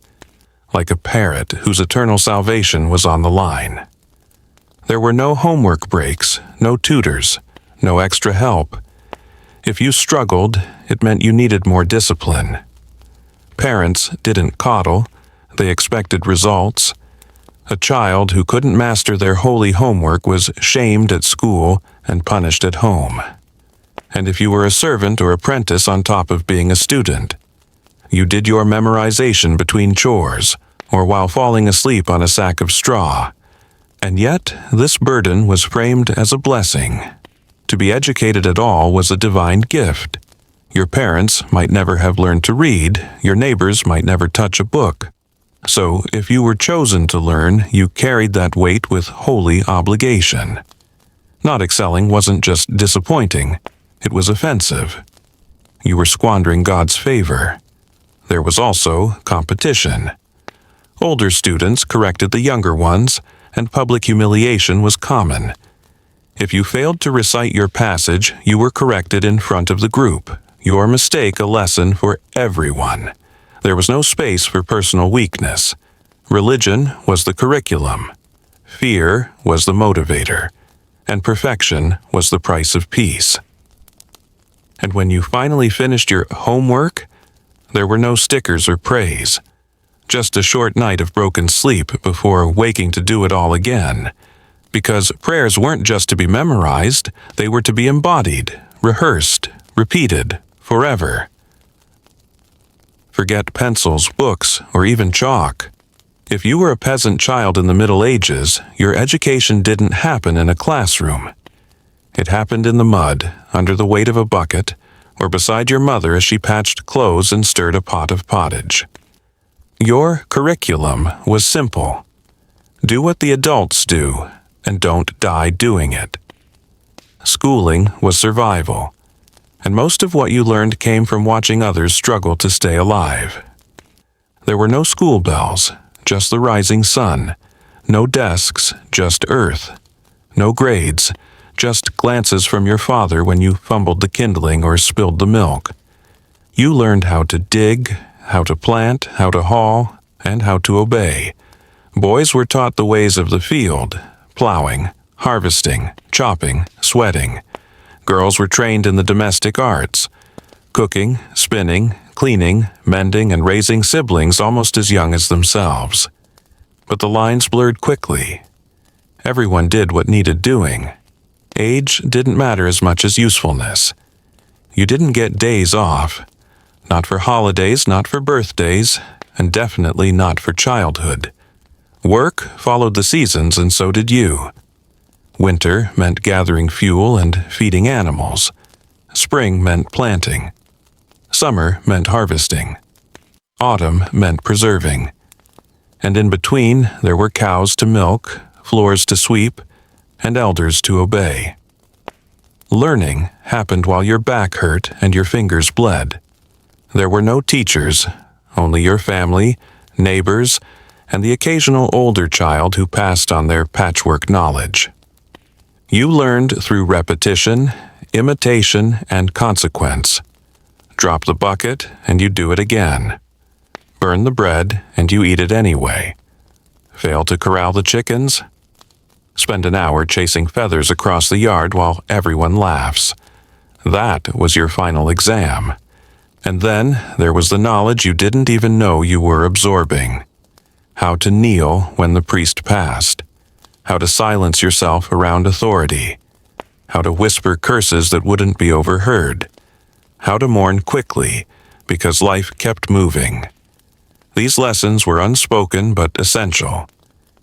like a parrot whose eternal salvation was on the line. There were no homework breaks, no tutors, no extra help. If you struggled, it meant you needed more discipline. Parents didn't coddle, they expected results. A child who couldn't master their holy homework was shamed at school and punished at home. And if you were a servant or apprentice on top of being a student, you did your memorization between chores or while falling asleep on a sack of straw. And yet, this burden was framed as a blessing. To be educated at all was a divine gift. Your parents might never have learned to read, your neighbors might never touch a book. So, if you were chosen to learn, you carried that weight with holy obligation. Not excelling wasn't just disappointing, it was offensive. You were squandering God's favor. There was also competition. Older students corrected the younger ones, and public humiliation was common. If you failed to recite your passage, you were corrected in front of the group, your mistake a lesson for everyone. There was no space for personal weakness. Religion was the curriculum. Fear was the motivator. And perfection was the price of peace. And when you finally finished your homework, there were no stickers or praise. Just a short night of broken sleep before waking to do it all again. Because prayers weren't just to be memorized, they were to be embodied, rehearsed, repeated, forever. Forget pencils, books, or even chalk. If you were a peasant child in the Middle Ages, your education didn't happen in a classroom. It happened in the mud, under the weight of a bucket, or beside your mother as she patched clothes and stirred a pot of pottage. Your curriculum was simple. Do what the adults do, and don't die doing it. Schooling was survival, and most of what you learned came from watching others struggle to stay alive. There were no school bells, just the rising sun. No desks, just earth. No grades, just glances from your father when you fumbled the kindling or spilled the milk. You learned how to dig, how to plant, how to haul, and how to obey. Boys were taught the ways of the field, plowing, harvesting, chopping, sweating. Girls were trained in the domestic arts, cooking, spinning, cleaning, mending, and raising siblings almost as young as themselves. But the lines blurred quickly. Everyone did what needed doing. Age didn't matter as much as usefulness. You didn't get days off. Not for holidays, not for birthdays, and definitely not for childhood. Work followed the seasons, and so did you. Winter meant gathering fuel and feeding animals. Spring meant planting. Summer meant harvesting. Autumn meant preserving. And in between, there were cows to milk, floors to sweep, and elders to obey. Learning happened while your back hurt and your fingers bled. There were no teachers, only your family, neighbors, and the occasional older child who passed on their patchwork knowledge. You learned through repetition, imitation, and consequence. Drop the bucket, and you do it again. Burn the bread, and you eat it anyway. Fail to corral the chickens? Spend an hour chasing feathers across the yard while everyone laughs. That was your final exam. And then there was the knowledge you didn't even know you were absorbing. How to kneel when the priest passed. How to silence yourself around authority. How to whisper curses that wouldn't be overheard. How to mourn quickly, because life kept moving. These lessons were unspoken but essential.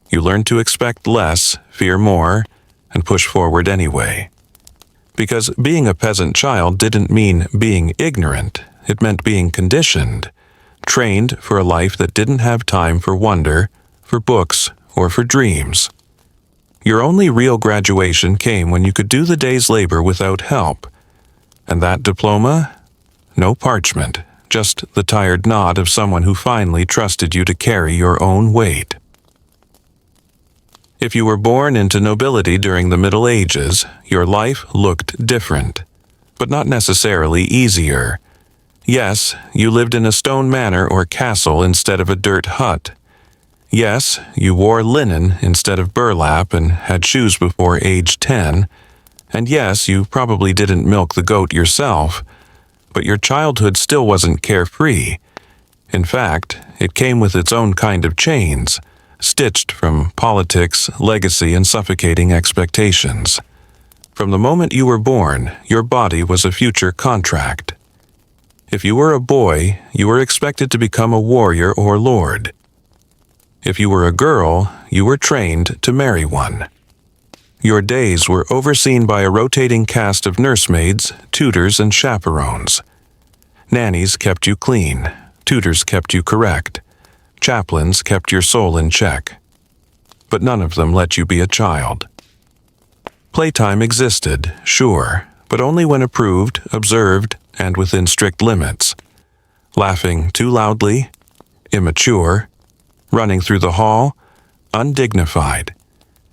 You learned to expect less, fear more, and push forward anyway. Because being a peasant child didn't mean being ignorant, it meant being conditioned, trained for a life that didn't have time for wonder, for books, or for dreams. Your only real graduation came when you could do the day's labor without help. And that diploma? No parchment, just the tired nod of someone who finally trusted you to carry your own weight. If you were born into nobility during the Middle Ages, your life looked different, but not necessarily easier. Yes, you lived in a stone manor or castle instead of a dirt hut. Yes, you wore linen instead of burlap and had shoes before age 10. And yes, you probably didn't milk the goat yourself, but your childhood still wasn't carefree. In fact, it came with its own kind of chains, stitched from politics, legacy, and suffocating expectations. From the moment you were born, your body was a future contract. If you were a boy, you were expected to become a warrior or lord. If you were a girl, you were trained to marry one. Your days were overseen by a rotating cast of nursemaids, tutors, and chaperones. Nannies kept you clean, tutors kept you correct, chaplains kept your soul in check. But none of them let you be a child. Playtime existed, sure, but only when approved, observed, and within strict limits. Laughing too loudly, immature, running through the hall, undignified.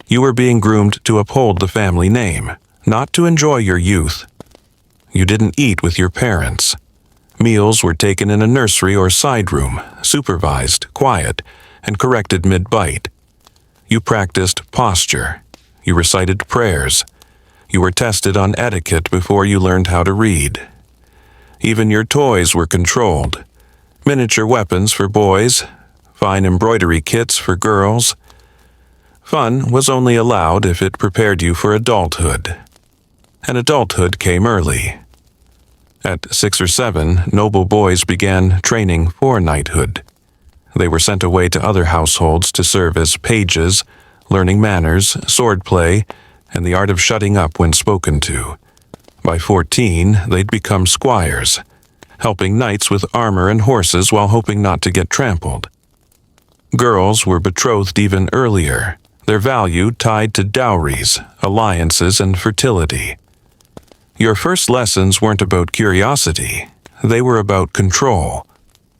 You were being groomed to uphold the family name, not to enjoy your youth. You didn't eat with your parents. Meals were taken in a nursery or side room, supervised, quiet, and corrected mid-bite. You practiced posture. You recited prayers. You were tested on etiquette before you learned how to read. Even your toys were controlled. Miniature weapons for boys, fine embroidery kits for girls. Fun was only allowed if it prepared you for adulthood. And adulthood came early. At 6 or 7, noble boys began training for knighthood. They were sent away to other households to serve as pages, learning manners, swordplay, and the art of shutting up when spoken to. By 14, they'd become squires, helping knights with armor and horses while hoping not to get trampled. Girls were betrothed even earlier, their value tied to dowries, alliances, and fertility. Your first lessons weren't about curiosity, they were about control.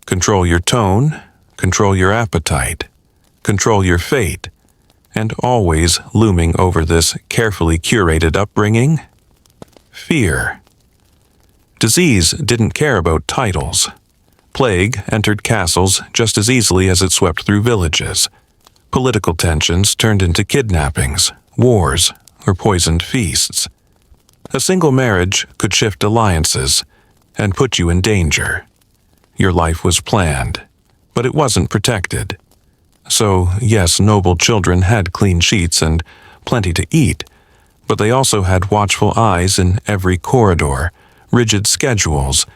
Control your tone, control your appetite, control your fate, and always looming over this carefully curated upbringing, fear. Disease didn't care about titles. Plague entered castles just as easily as it swept through villages. Political tensions turned into kidnappings, wars, or poisoned feasts. A single marriage could shift alliances and put you in danger. Your life was planned, but it wasn't protected. So, yes, noble children had clean sheets and plenty to eat, but they also had watchful eyes in every corridor, rigid schedules,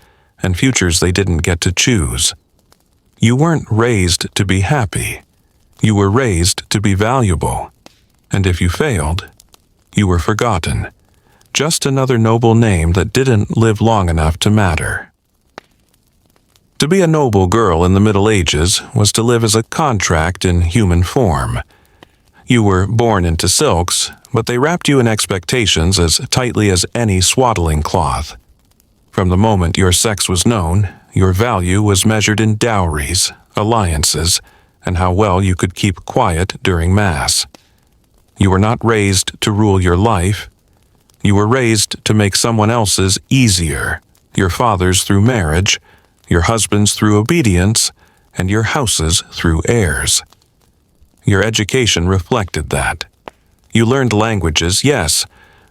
and futures they didn't get to choose. You weren't raised to be happy. You were raised to be valuable. And if you failed, you were forgotten. just another noble name that didn't live long enough to matter. To be a noble girl in the Middle Ages was to live as a contract in human form. You were born into silks, but they wrapped you in expectations as tightly as any swaddling cloth. From the moment your sex was known, your value was measured in dowries, alliances, and how well you could keep quiet during Mass. You were not raised to rule your life. You were raised to make someone else's easier, your father's through marriage, your husband's through obedience, and your house's through heirs. Your education reflected that. You learned languages, yes,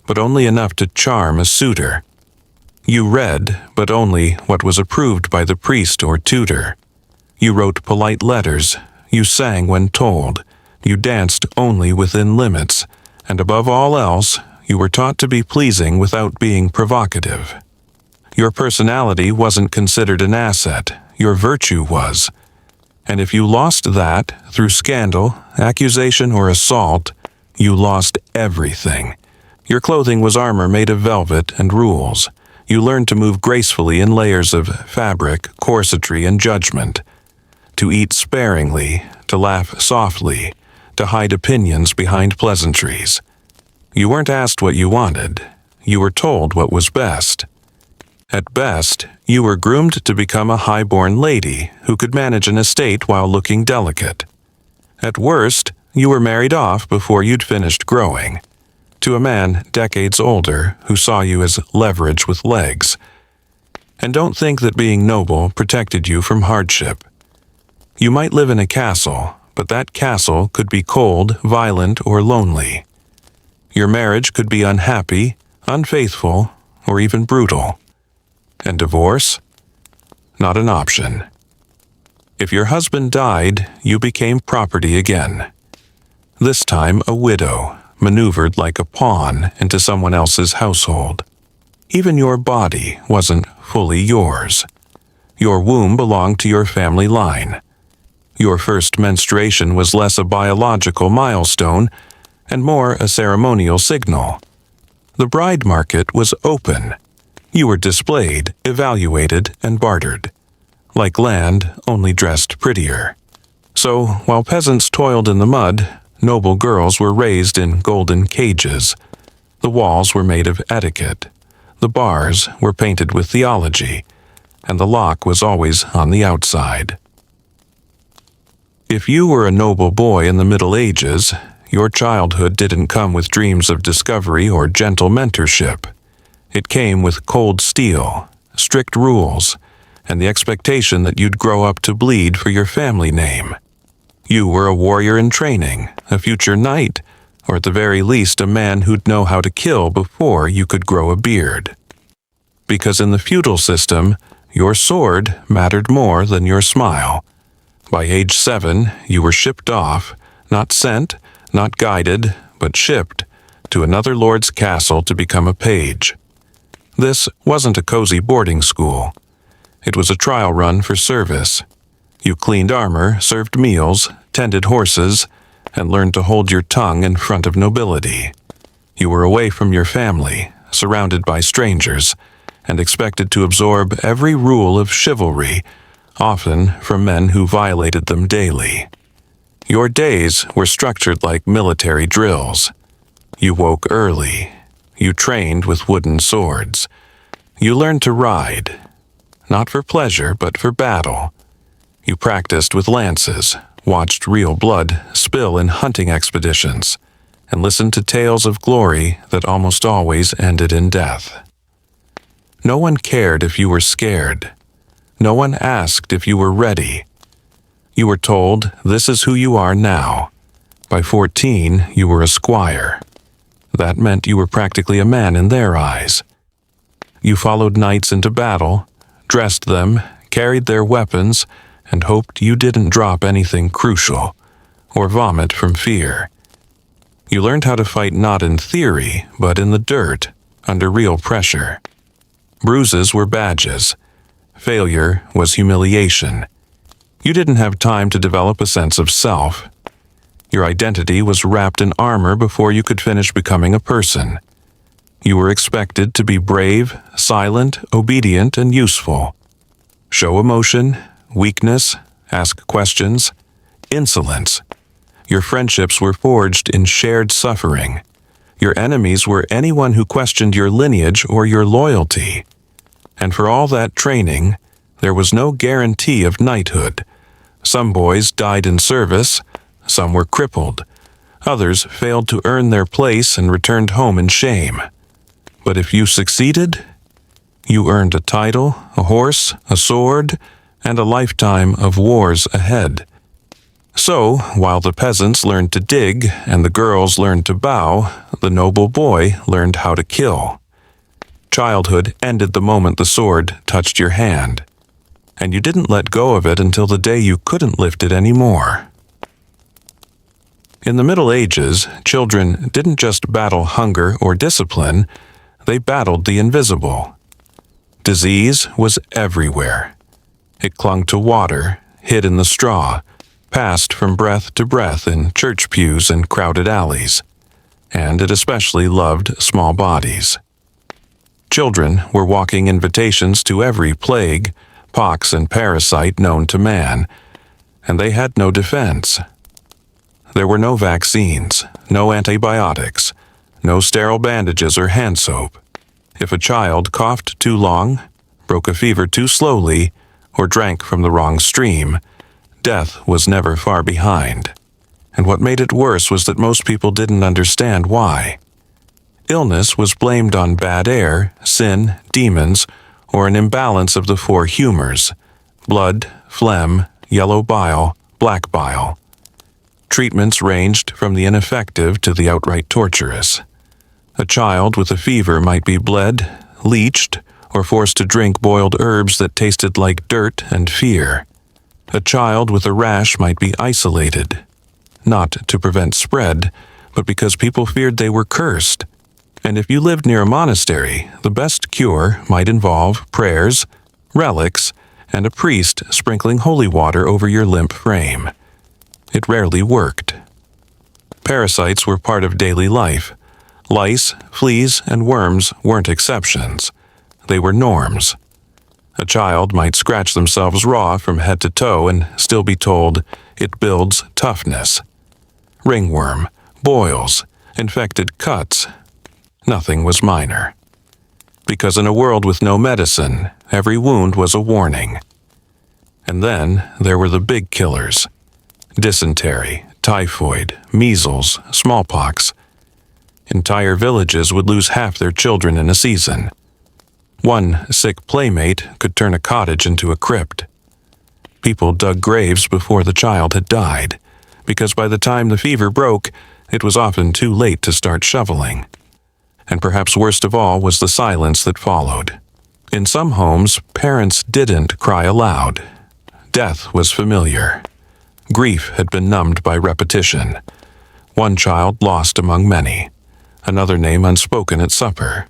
but only enough to charm a suitor. You read, but only what was approved by the priest or tutor. You wrote polite letters, you sang when told, you danced only within limits, and above all else, you were taught to be pleasing without being provocative. Your personality wasn't considered an asset, your virtue was. And if you lost that through scandal, accusation, or assault, you lost everything. Your clothing was armor made of velvet and rules. You learned to move gracefully in layers of fabric, corsetry, and judgment. To eat sparingly, to laugh softly, to hide opinions behind pleasantries. You weren't asked what you wanted. You were told what was best. At best, you were groomed to become a high-born lady who could manage an estate while looking delicate. At worst, you were married off before you'd finished growing, to a man decades older who saw you as leverage with legs. And don't think that being noble protected you from hardship. You might live in a castle, but that castle could be cold, violent, or lonely. Your marriage could be unhappy, unfaithful, or even brutal. And divorce? Not an option. If your husband died, you became property again. This time a widow, maneuvered like a pawn into someone else's household. Even your body wasn't fully yours. Your womb belonged to your family line. Your first menstruation was less a biological milestone and more a ceremonial signal. The bride market was open. You were displayed, evaluated, and bartered. Like land, only dressed prettier. So, while peasants toiled in the mud, noble girls were raised in golden cages. The walls were made of etiquette. The bars were painted with theology, and the lock was always on the outside. If you were a noble boy in the Middle Ages, your childhood didn't come with dreams of discovery or gentle mentorship. It came with cold steel, strict rules, and the expectation that you'd grow up to bleed for your family name. You were a warrior in training, a future knight, or at the very least a man who'd know how to kill before you could grow a beard. Because in the feudal system, your sword mattered more than your smile. By age 7, you were shipped off, not sent, not guided, but shipped, to another lord's castle to become a page. This wasn't a cozy boarding school. It was a trial run for service. You cleaned armor, served meals, tended horses, and learned to hold your tongue in front of nobility. You were away from your family, surrounded by strangers, and expected to absorb every rule of chivalry, often from men who violated them daily. Your days were structured like military drills. You woke early. You trained with wooden swords. You learned to ride, not for pleasure, but for battle. You practiced with lances, watched real blood spill in hunting expeditions, and listened to tales of glory that almost always ended in death. No one cared if you were scared. No one asked if you were ready. You were told, this is who you are now. By 14, you were a squire. That meant you were practically a man in their eyes. You followed knights into battle, dressed them, carried their weapons, and hoped you didn't drop anything crucial, or vomit from fear. You learned how to fight not in theory, but in the dirt, under real pressure. Bruises were badges. Failure was humiliation. You didn't have time to develop a sense of self. Your identity was wrapped in armor before you could finish becoming a person. You were expected to be brave, silent, obedient, and useful. Show emotion, weakness, ask questions, insolence. Your friendships were forged in shared suffering. Your enemies were anyone who questioned your lineage or your loyalty. And for all that training, there was no guarantee of knighthood. Some boys died in service, some were crippled. Others failed to earn their place and returned home in shame. But if you succeeded, you earned a title, a horse, a sword, and a lifetime of wars ahead. So, while the peasants learned to dig and the girls learned to bow, the noble boy learned how to kill. Childhood ended the moment the sword touched your hand, and you didn't let go of it until the day you couldn't lift it anymore. In the Middle Ages, children didn't just battle hunger or discipline, they battled the invisible. Disease was everywhere. It clung to water, hid in the straw, passed from breath to breath in church pews and crowded alleys, and it especially loved small bodies. Children were walking invitations to every plague, pox, and parasite known to man, and they had no defense. There were no vaccines, no antibiotics, no sterile bandages or hand soap. If a child coughed too long, broke a fever too slowly, or drank from the wrong stream, death was never far behind. And what made it worse was that most people didn't understand why. Illness was blamed on bad air, sin, demons, or an imbalance of the four humors: blood, phlegm, yellow bile, black bile. Treatments ranged from the ineffective to the outright torturous. A child with a fever might be bled, leeched, or forced to drink boiled herbs that tasted like dirt and fear. A child with a rash might be isolated, not to prevent spread, but because people feared they were cursed. And if you lived near a monastery, the best cure might involve prayers, relics, and a priest sprinkling holy water over your limp frame. It rarely worked. Parasites were part of daily life. Lice, fleas, and worms weren't exceptions. They were norms. A child might scratch themselves raw from head to toe and still be told it builds toughness. Ringworm, boils, infected cuts. Nothing was minor. Because in a world with no medicine, every wound was a warning. And then there were the big killers: dysentery, typhoid, measles, smallpox. Entire villages would lose half their children in a season. One sick playmate could turn a cottage into a crypt. People dug graves before the child had died, because by the time the fever broke, it was often too late to start shoveling. And perhaps worst of all was the silence that followed. In some homes, parents didn't cry aloud. Death was familiar. Grief had been numbed by repetition. One child lost among many, another name unspoken at supper.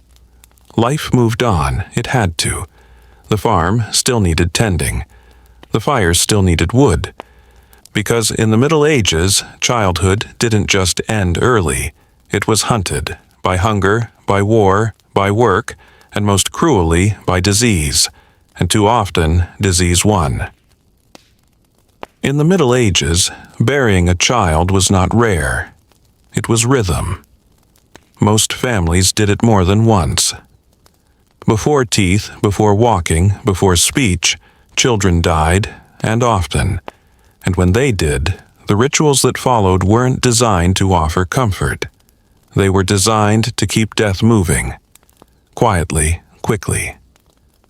Life moved on, it had to. The farm still needed tending. The fire still needed wood. Because in the Middle Ages, childhood didn't just end early. It was hunted by hunger, by war, by work, and most cruelly by disease. And too often, disease won. In the Middle Ages, burying a child was not rare. It was rhythm. Most families did it more than once. Before teeth, before walking, before speech, children died, and often. And when they did, the rituals that followed weren't designed to offer comfort. They were designed to keep death moving, quietly, quickly.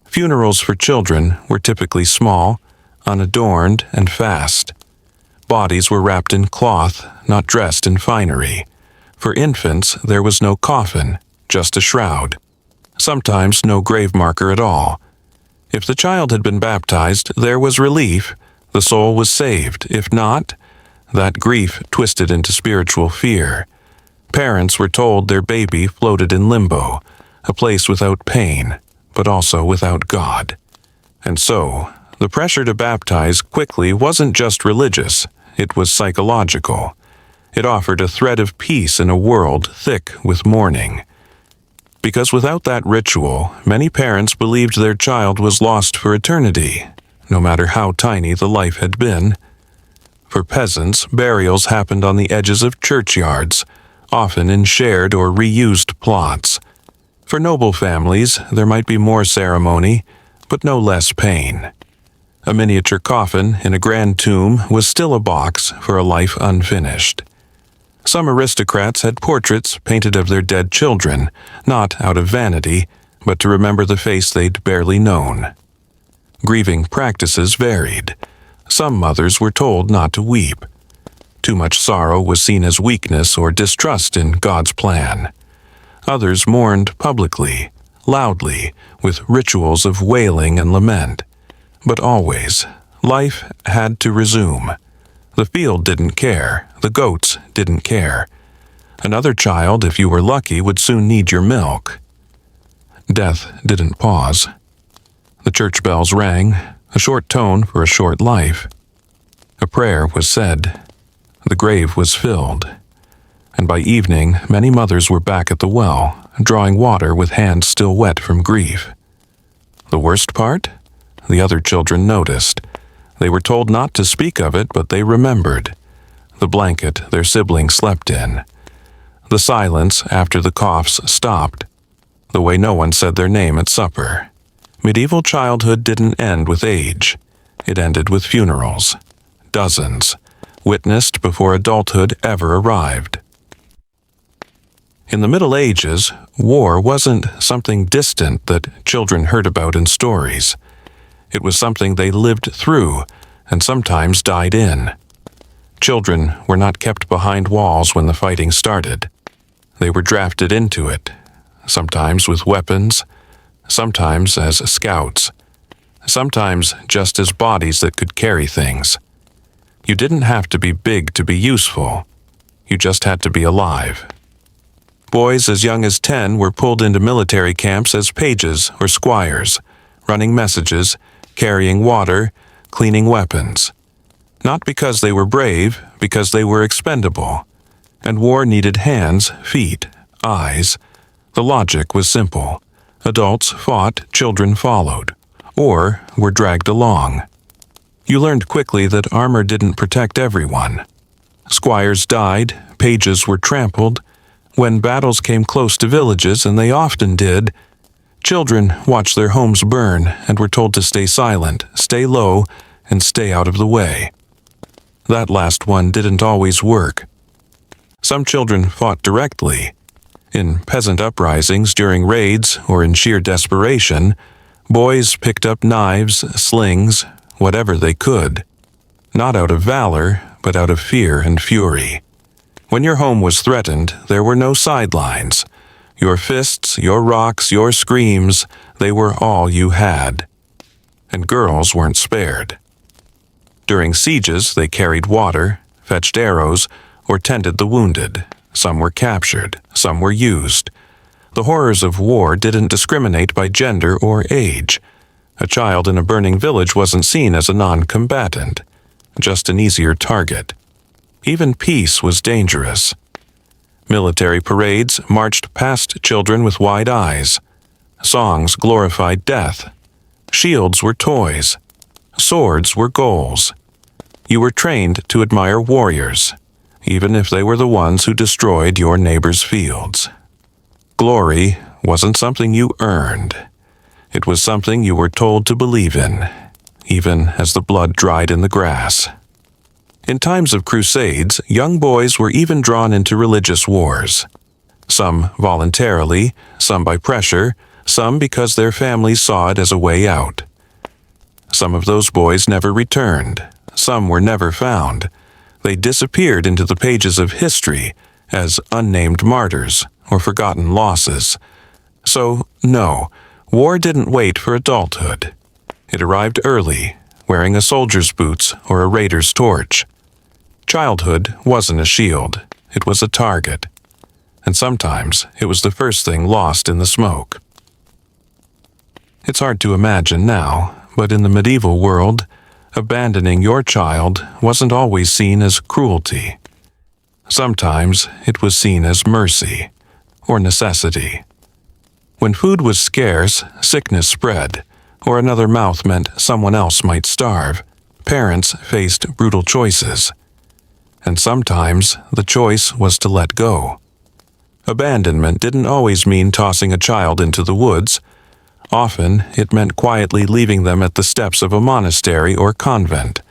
Funerals for children were typically small, unadorned, and fast. Bodies were wrapped in cloth, not dressed in finery. For infants, there was no coffin, just a shroud. Sometimes no grave marker at all. If the child had been baptized, there was relief. The soul was saved. If not, that grief twisted into spiritual fear. Parents were told their baby floated in limbo, a place without pain, but also without God. And so, the pressure to baptize quickly wasn't just religious, it was psychological. It offered a thread of peace in a world thick with mourning. Because without that ritual, many parents believed their child was lost for eternity, no matter how tiny the life had been. For peasants, burials happened on the edges of churchyards, often in shared or reused plots. For noble families, there might be more ceremony, but no less pain. A miniature coffin in a grand tomb was still a box for a life unfinished. Some aristocrats had portraits painted of their dead children, not out of vanity, but to remember the face they'd barely known. Grieving practices varied. Some mothers were told not to weep. Too much sorrow was seen as weakness or distrust in God's plan. Others mourned publicly, loudly, with rituals of wailing and lament. But always, life had to resume. The field didn't care. The goats didn't care. Another child, if you were lucky, would soon need your milk. Death didn't pause. The church bells rang, a short tone for a short life. A prayer was said. The grave was filled. And by evening, many mothers were back at the well, drawing water with hands still wet from grief. The worst part? The other children noticed. They were told not to speak of it, but they remembered. The blanket their siblings slept in. The silence after the coughs stopped. The way no one said their name at supper. Medieval childhood didn't end with age. It ended with funerals. Dozens. Witnessed before adulthood ever arrived. In the Middle Ages, war wasn't something distant that children heard about in stories. It was something they lived through and sometimes died in. Children were not kept behind walls when the fighting started. They were drafted into it, sometimes with weapons, sometimes as scouts, sometimes just as bodies that could carry things. You didn't have to be big to be useful. You just had to be alive. Boys as young as 10 were pulled into military camps as pages or squires, running messages, carrying water, cleaning weapons. Not because they were brave, because they were expendable. And war needed hands, feet, eyes. The logic was simple. Adults fought, children followed, or were dragged along. You learned quickly that armor didn't protect everyone. Squires died, pages were trampled. When battles came close to villages, and they often did, children watched their homes burn and were told to stay silent, stay low, and stay out of the way. That last one didn't always work. Some children fought directly. In peasant uprisings during raids or in sheer desperation, boys picked up knives, slings, whatever they could. Not out of valor, but out of fear and fury. When your home was threatened, there were no sidelines. Your fists, your rocks, your screams, they were all you had. And girls weren't spared. During sieges, they carried water, fetched arrows, or tended the wounded. Some were captured, some were used. The horrors of war didn't discriminate by gender or age. A child in a burning village wasn't seen as a non-combatant, just an easier target. Even peace was dangerous. Military parades marched past children with wide eyes. Songs glorified death. Shields were toys. Swords were goals. You were trained to admire warriors, even if they were the ones who destroyed your neighbor's fields. Glory wasn't something you earned. It was something you were told to believe in, even as the blood dried in the grass. In times of crusades, young boys were even drawn into religious wars. Some voluntarily, some by pressure, some because their families saw it as a way out. Some of those boys never returned. Some were never found. They disappeared into the pages of history as unnamed martyrs or forgotten losses. So, no, war didn't wait for adulthood. It arrived early, wearing a soldier's boots or a raider's torch. Childhood wasn't a shield, it was a target. And sometimes it was the first thing lost in the smoke. It's hard to imagine now, but in the medieval world, abandoning your child wasn't always seen as cruelty. Sometimes it was seen as mercy or necessity. When food was scarce, sickness spread, or another mouth meant someone else might starve. Parents faced brutal choices. And sometimes the choice was to let go. Abandonment didn't always mean tossing a child into the woods. Often, it meant quietly leaving them at the steps of a monastery or convent,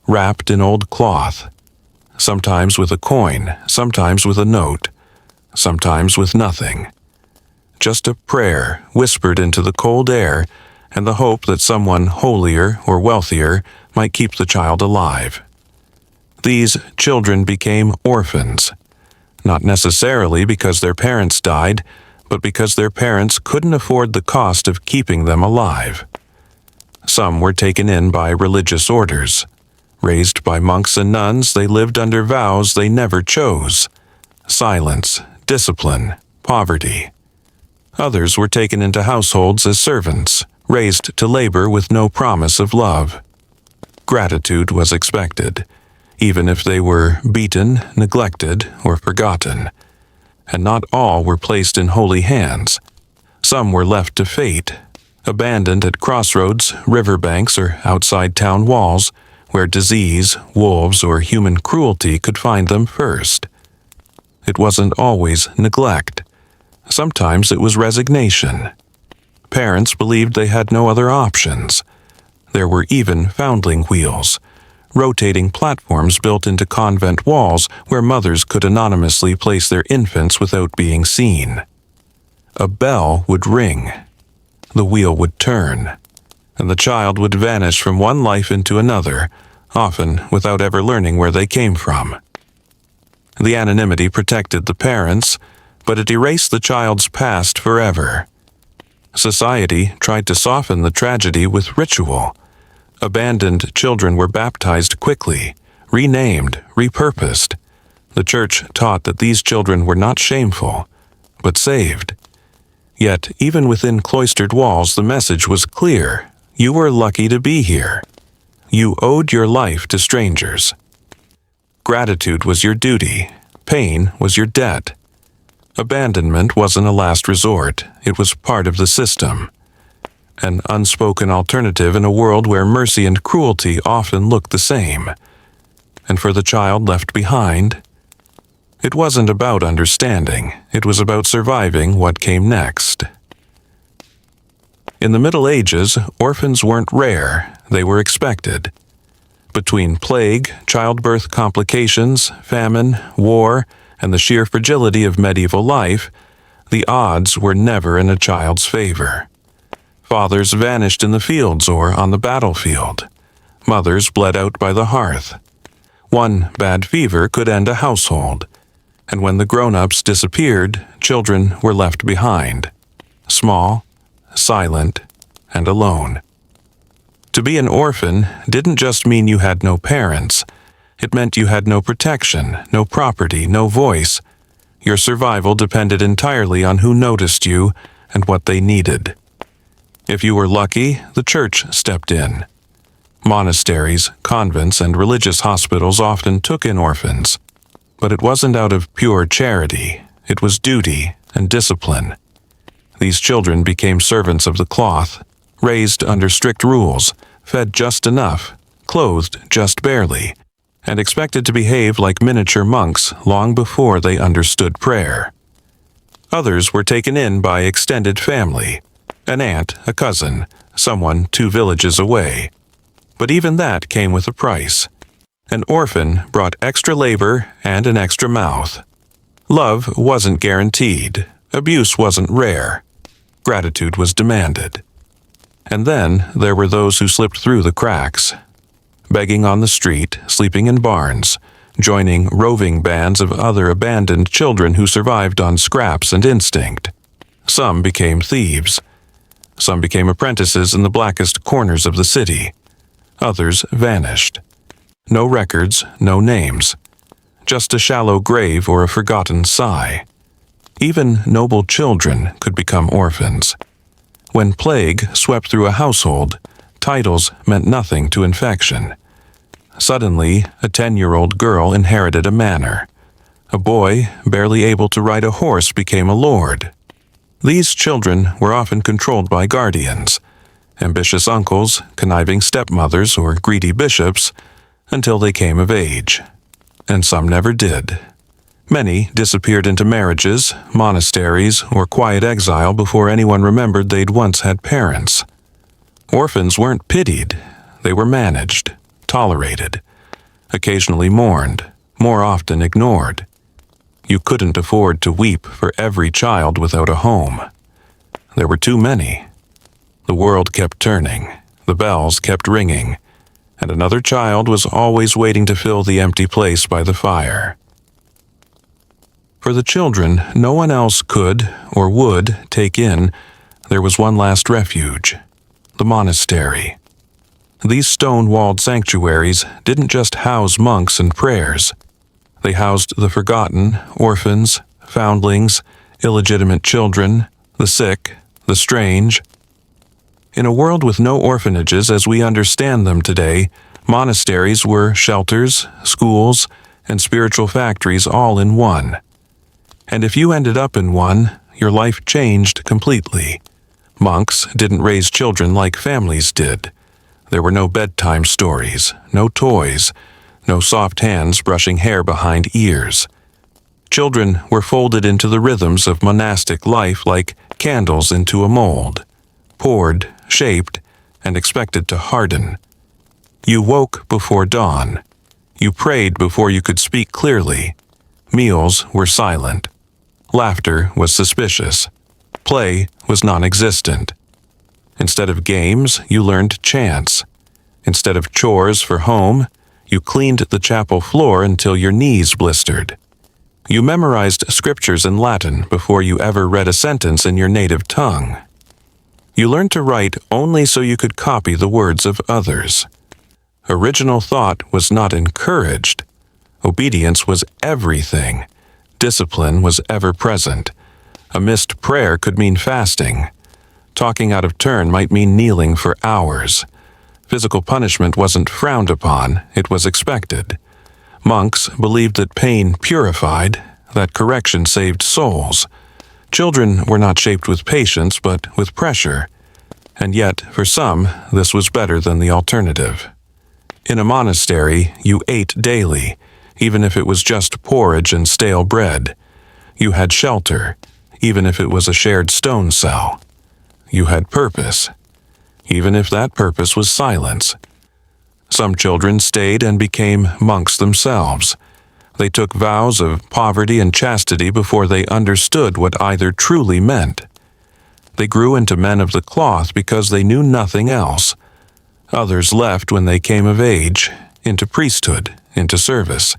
wrapped in old cloth, sometimes with a coin, sometimes with a note, sometimes with nothing. Just a prayer whispered into the cold air and the hope that someone holier or wealthier might keep the child alive. These children became orphans, not necessarily because their parents died, but because their parents couldn't afford the cost of keeping them alive. Some were taken in by religious orders. Raised by monks and nuns, they lived under vows they never chose: silence, discipline, poverty. Others were taken into households as servants, raised to labor with no promise of love. Gratitude was expected, even if they were beaten, neglected, or forgotten. And not all were placed in holy hands. Some were left to fate, abandoned at crossroads, riverbanks, or outside town walls, where disease, wolves, or human cruelty could find them first. It wasn't always neglect. Sometimes it was resignation. Parents believed they had no other options. There were even foundling wheels, rotating platforms built into convent walls where mothers could anonymously place their infants without being seen. A bell would ring, the wheel would turn, and the child would vanish from one life into another, often without ever learning where they came from. The anonymity protected the parents, but it erased the child's past forever. Society tried to soften the tragedy with ritual. Abandoned children were baptized quickly, renamed, repurposed. The church taught that these children were not shameful, but saved. Yet, even within cloistered walls, the message was clear: you were lucky to be here. You owed your life to strangers. Gratitude was your duty. Pain was your debt. Abandonment wasn't a last resort. It was part of the system. An unspoken alternative in a world where mercy and cruelty often looked the same. And for the child left behind, it wasn't about understanding. It was about surviving what came next. In the Middle Ages, orphans weren't rare. They were expected. Between plague, childbirth complications, famine, war, and the sheer fragility of medieval life, the odds were never in a child's favor. Fathers vanished in the fields or on the battlefield. Mothers bled out by the hearth. One bad fever could end a household, and when the grown-ups disappeared, children were left behind, small, silent, and alone. To be an orphan didn't just mean you had no parents. It meant you had no protection, no property, no voice. Your survival depended entirely on who noticed you and what they needed. If you were lucky, the church stepped in. Monasteries, convents, and religious hospitals often took in orphans. But it wasn't out of pure charity. It was duty and discipline. These children became servants of the cloth, raised under strict rules, fed just enough, clothed just barely, and expected to behave like miniature monks long before they understood prayer. Others were taken in by extended family, an aunt, a cousin, someone 2 villages away. But even that came with a price. An orphan brought extra labor and an extra mouth. Love wasn't guaranteed. Abuse wasn't rare. Gratitude was demanded. And then there were those who slipped through the cracks, begging on the street, sleeping in barns, joining roving bands of other abandoned children who survived on scraps and instinct. Some became thieves. Some became apprentices in the blackest corners of the city. Others vanished. No records, no names. Just a shallow grave or a forgotten sigh. Even noble children could become orphans. When plague swept through a household, titles meant nothing to infection. Suddenly, a 10-year-old girl inherited a manor. A boy, barely able to ride a horse, became a lord. These children were often controlled by guardians, ambitious uncles, conniving stepmothers, or greedy bishops, until they came of age. And some never did. Many disappeared into marriages, monasteries, or quiet exile before anyone remembered they'd once had parents. Orphans weren't pitied, they were managed, tolerated, occasionally mourned, more often ignored. You couldn't afford to weep for every child without a home. There were too many. The world kept turning, the bells kept ringing, and another child was always waiting to fill the empty place by the fire. For the children no one else could or would take in, there was one last refuge: the monastery. These stone-walled sanctuaries didn't just house monks and prayers. They housed the forgotten, orphans, foundlings, illegitimate children, the sick, the strange. In a world with no orphanages as we understand them today, monasteries were shelters, schools, and spiritual factories all in one. And if you ended up in one, your life changed completely. Monks didn't raise children like families did. There were no bedtime stories, no toys, no soft hands brushing hair behind ears. Children were folded into the rhythms of monastic life like candles into a mold, poured, shaped, and expected to harden. You woke before dawn. You prayed before you could speak clearly. Meals were silent. Laughter was suspicious. Play was non-existent. Instead of games, you learned chants. Instead of chores for home, you cleaned the chapel floor until your knees blistered. You memorized scriptures in Latin before you ever read a sentence in your native tongue. You learned to write only so you could copy the words of others. Original thought was not encouraged. Obedience was everything. Discipline was ever present. A missed prayer could mean fasting. Talking out of turn might mean kneeling for hours. Physical punishment wasn't frowned upon, it was expected. Monks believed that pain purified, that correction saved souls. Children were not shaped with patience, but with pressure. And yet, for some, this was better than the alternative. In a monastery, you ate daily, even if it was just porridge and stale bread. You had shelter, even if it was a shared stone cell. You had purpose, even if that purpose was silence. Some children stayed and became monks themselves. They took vows of poverty and chastity before they understood what either truly meant. They grew into men of the cloth because they knew nothing else. Others left when they came of age, into priesthood, into service,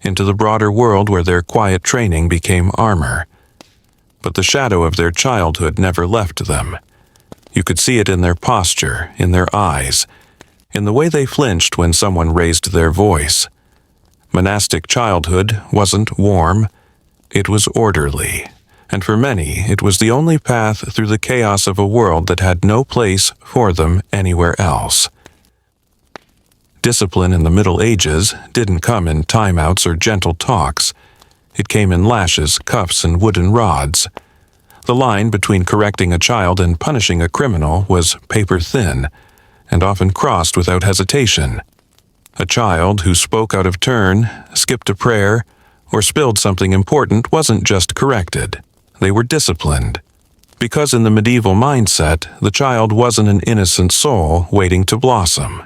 into the broader world where their quiet training became armor. But the shadow of their childhood never left them. You could see it in their posture, in their eyes, in the way they flinched when someone raised their voice. Monastic childhood wasn't warm, it was orderly, and for many it was the only path through the chaos of a world that had no place for them anywhere else. Discipline in the Middle Ages didn't come in timeouts or gentle talks. It came in lashes, cuffs, and wooden rods. The line between correcting a child and punishing a criminal was paper thin, and often crossed without hesitation. A child who spoke out of turn, skipped a prayer, or spilled something important wasn't just corrected. They were disciplined. Because in the medieval mindset, the child wasn't an innocent soul waiting to blossom.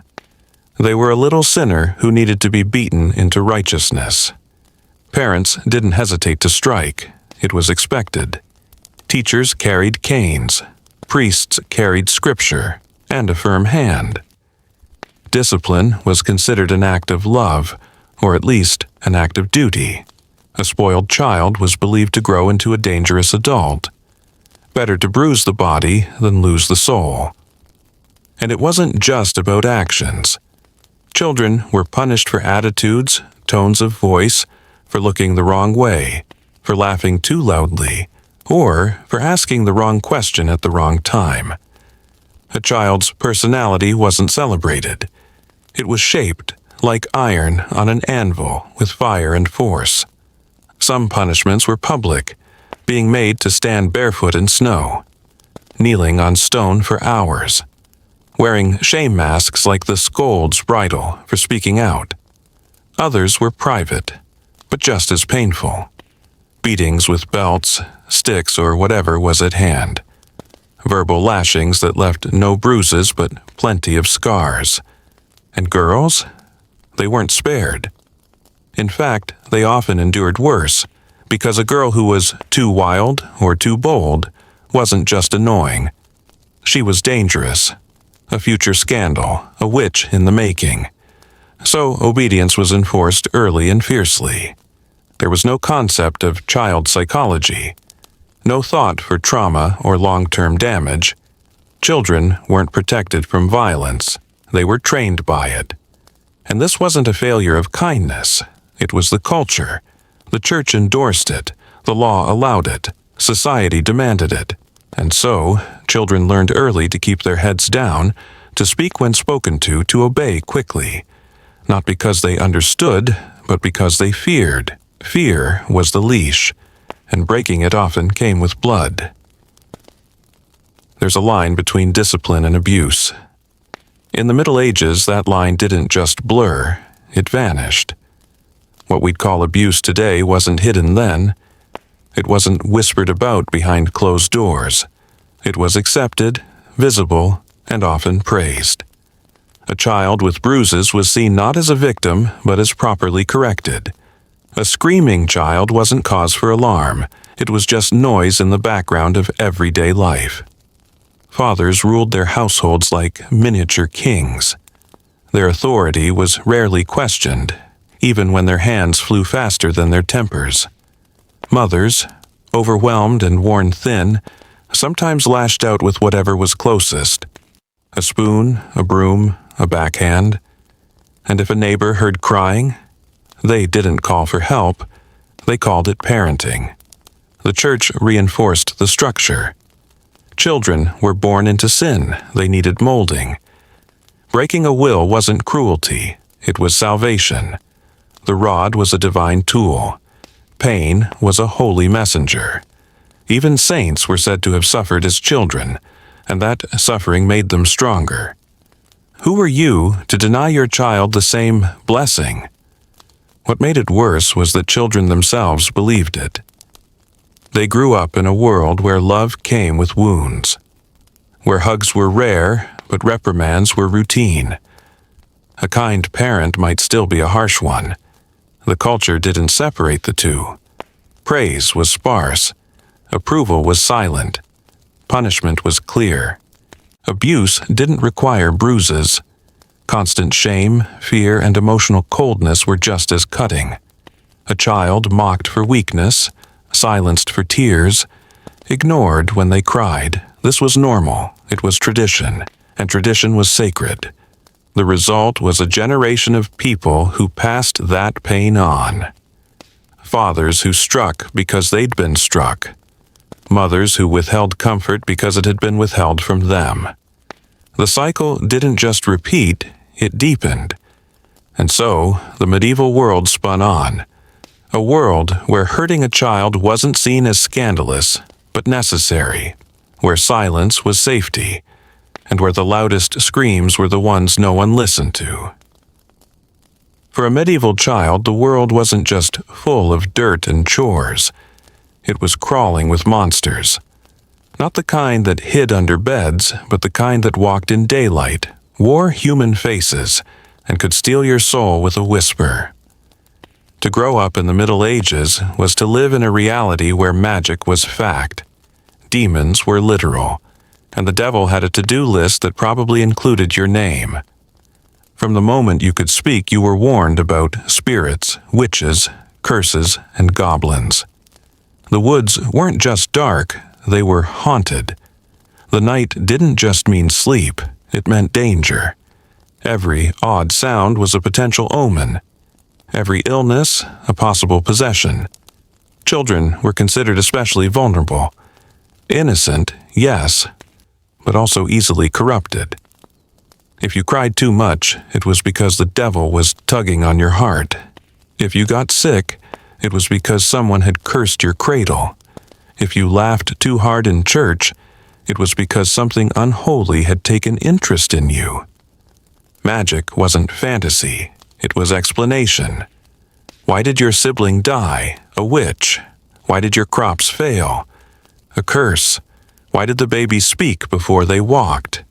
They were a little sinner who needed to be beaten into righteousness. Parents didn't hesitate to strike. It was expected. Teachers carried canes. Priests carried scripture and a firm hand. Discipline was considered an act of love, or at least an act of duty. A spoiled child was believed to grow into a dangerous adult. Better to bruise the body than lose the soul. And it wasn't just about actions. Children were punished for attitudes, tones of voice, for looking the wrong way, for laughing too loudly, or for asking the wrong question at the wrong time. A child's personality wasn't celebrated. It was shaped like iron on an anvil with fire and force. Some punishments were public, being made to stand barefoot in snow, kneeling on stone for hours, wearing shame masks like the scold's bridle for speaking out. Others were private, but just as painful. Beatings with belts, sticks, or whatever was at hand. Verbal lashings that left no bruises but plenty of scars. And girls? They weren't spared. In fact, they often endured worse, because a girl who was too wild or too bold wasn't just annoying. She was dangerous, a future scandal, a witch in the making. So obedience was enforced early and fiercely. There was no concept of child psychology, no thought for trauma or long-term damage. Children weren't protected from violence. They were trained by it. And this wasn't a failure of kindness. It was the culture. The church endorsed it. The law allowed it. Society demanded it. And so, children learned early to keep their heads down, to speak when spoken to obey quickly. Not because they understood, but because they feared. Fear was the leash, and breaking it often came with blood. There's a line between discipline and abuse. In the Middle Ages, that line didn't just blur, it vanished. What we'd call abuse today wasn't hidden then. It wasn't whispered about behind closed doors. It was accepted, visible, and often praised. A child with bruises was seen not as a victim, but as properly corrected. A screaming child wasn't cause for alarm. It was just noise in the background of everyday life. Fathers ruled their households like miniature kings. Their authority was rarely questioned, even when their hands flew faster than their tempers. Mothers, overwhelmed and worn thin, sometimes lashed out with whatever was closest. A spoon, a broom, a backhand. And if a neighbor heard crying, they didn't call for help, they called it parenting. The church reinforced the structure. Children were born into sin, they needed molding. Breaking a will wasn't cruelty, it was salvation. The rod was a divine tool. Pain was a holy messenger. Even saints were said to have suffered as children, and that suffering made them stronger. Who were you to deny your child the same blessing? What made it worse was that children themselves believed it. They grew up in a world where love came with wounds, where hugs were rare, but reprimands were routine. A kind parent might still be a harsh one. The culture didn't separate the two. Praise was sparse. Approval was silent. Punishment was clear. Abuse didn't require bruises. Constant shame, fear, and emotional coldness were just as cutting. A child mocked for weakness, silenced for tears, ignored when they cried. This was normal. It was tradition, and tradition was sacred. The result was a generation of people who passed that pain on. Fathers who struck because they'd been struck. Mothers who withheld comfort because it had been withheld from them. The cycle didn't just repeat, it deepened. And so, the medieval world spun on. A world where hurting a child wasn't seen as scandalous, but necessary. Where silence was safety, and where the loudest screams were the ones no one listened to. For a medieval child, the world wasn't just full of dirt and chores. It was crawling with monsters. Not the kind that hid under beds, but the kind that walked in daylight, wore human faces, and could steal your soul with a whisper. To grow up in the Middle Ages was to live in a reality where magic was fact. Demons were literal, and the devil had a to-do list that probably included your name. From the moment you could speak, you were warned about spirits, witches, curses, and goblins. The woods weren't just dark, they were haunted. The night didn't just mean sleep, it meant danger. Every odd sound was a potential omen. Every illness, a possible possession. Children were considered especially vulnerable. Innocent, yes, but also easily corrupted. If you cried too much, it was because the devil was tugging on your heart. If you got sick, it was because someone had cursed your cradle. If you laughed too hard in church, it was because something unholy had taken interest in you. Magic wasn't fantasy, it was explanation. Why did your sibling die? A witch. Why did your crops fail? A curse. Why did the baby speak before they walked?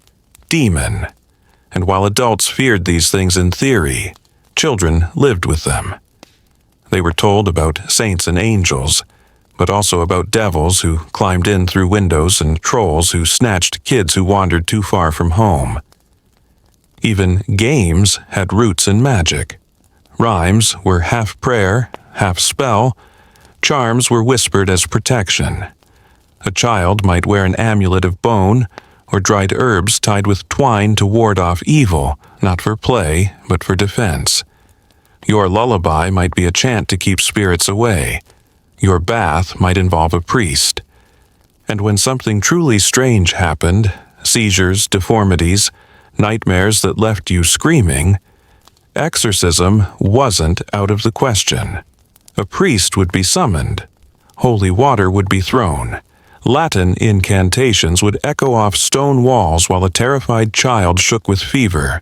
Demon. And while adults feared these things in theory, children lived with them. They were told about saints and angels, but also about devils who climbed in through windows and trolls who snatched kids who wandered too far from home. Even games had roots in magic. Rhymes were half prayer, half spell. Charms were whispered as protection. A child might wear an amulet of bone or dried herbs tied with twine to ward off evil, not for play, but for defense. Your lullaby might be a chant to keep spirits away. Your bath might involve a priest. And when something truly strange happened, seizures, deformities, nightmares that left you screaming, exorcism wasn't out of the question. A priest would be summoned. Holy water would be thrown. Latin incantations would echo off stone walls while a terrified child shook with fever,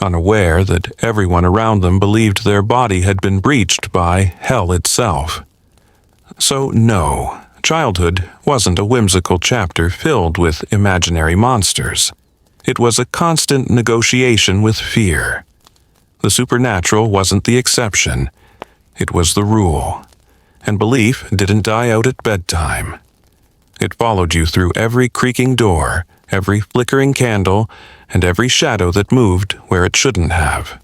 unaware that everyone around them believed their body had been breached by hell itself. So no, childhood wasn't a whimsical chapter filled with imaginary monsters. It was a constant negotiation with fear. The supernatural wasn't the exception, it was the rule. And belief didn't die out at bedtime. It followed you through every creaking door, every flickering candle, and every shadow that moved where it shouldn't have.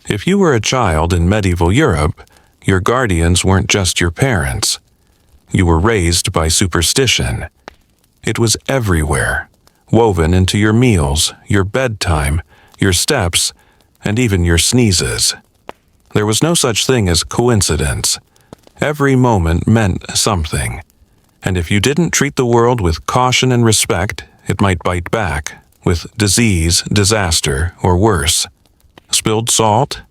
If you were a child in medieval Europe, your guardians weren't just your parents. You were raised by superstition. It was everywhere, woven into your meals, your bedtime, your steps, and even your sneezes. There was no such thing as coincidence. Every moment meant something. And if you didn't treat the world with caution and respect, it might bite back, with disease, disaster, or worse. Spilled salt,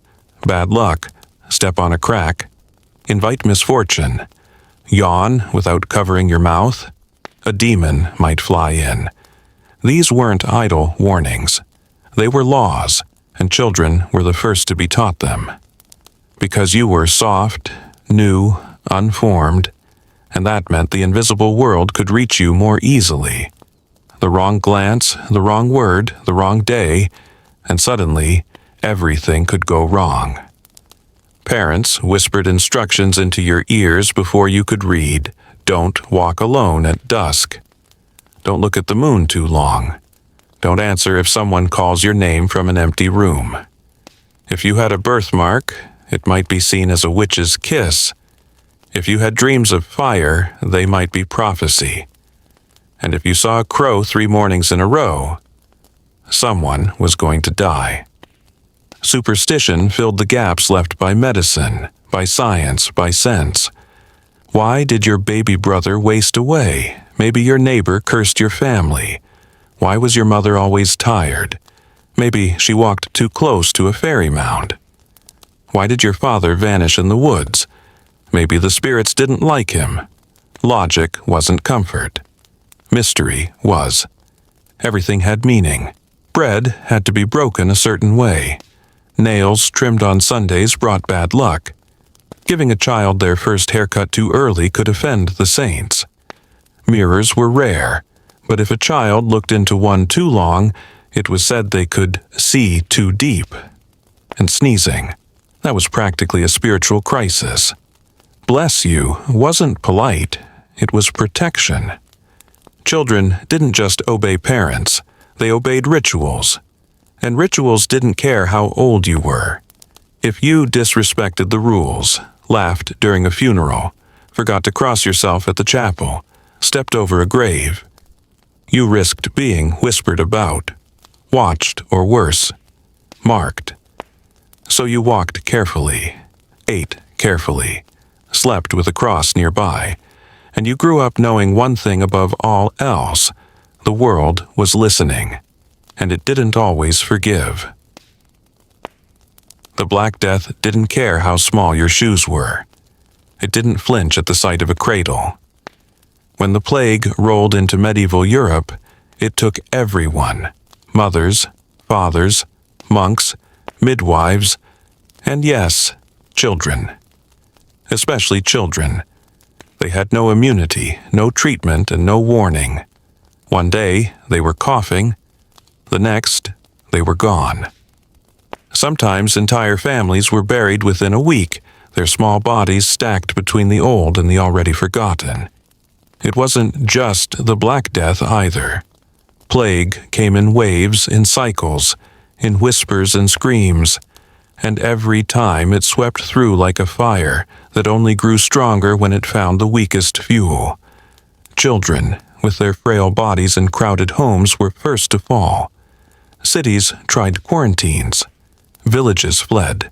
bad luck, step on a crack, invite misfortune, yawn without covering your mouth, a demon might fly in. These weren't idle warnings. They were laws, and children were the first to be taught them. Because you were soft, new, unformed, and that meant the invisible world could reach you more easily. The wrong glance, the wrong word, the wrong day, and suddenly, everything could go wrong. Parents whispered instructions into your ears before you could read. Don't walk alone at dusk. Don't look at the moon too long. Don't answer if someone calls your name from an empty room. If you had a birthmark, it might be seen as a witch's kiss. If you had dreams of fire, they might be prophecy. And if you saw a crow 3 mornings in a row, someone was going to die. Superstition filled the gaps left by medicine, by science, by sense. Why did your baby brother waste away? Maybe your neighbor cursed your family. Why was your mother always tired? Maybe she walked too close to a fairy mound. Why did your father vanish in the woods? Maybe the spirits didn't like him. Logic wasn't comfort. Mystery was. Everything had meaning. Bread had to be broken a certain way. Nails trimmed on Sundays brought bad luck. Giving a child their first haircut too early could offend the saints. Mirrors were rare, but if a child looked into one too long, it was said they could see too deep. And sneezing, that was practically a spiritual crisis. Bless you wasn't polite, it was protection. Children didn't just obey parents, they obeyed rituals. And rituals didn't care how old you were. If you disrespected the rules, laughed during a funeral, forgot to cross yourself at the chapel, stepped over a grave, you risked being whispered about, watched or worse, marked. So you walked carefully, ate carefully, slept with a cross nearby, and you grew up knowing one thing above all else: the world was listening, and it didn't always forgive. The Black Death didn't care how small your shoes were. It didn't flinch at the sight of a cradle. When the plague rolled into medieval Europe, it took everyone: mothers, fathers, monks, midwives, and yes, children. Especially children. They had no immunity, no treatment, and no warning. One day, they were coughing. The next, they were gone. Sometimes entire families were buried within a week, their small bodies stacked between the old and the already forgotten. It wasn't just the Black Death either. Plague came in waves, in cycles, in whispers and screams, and every time it swept through like a fire that only grew stronger when it found the weakest fuel. Children, with their frail bodies and crowded homes, were first to fall. Cities tried quarantines. Villages fled.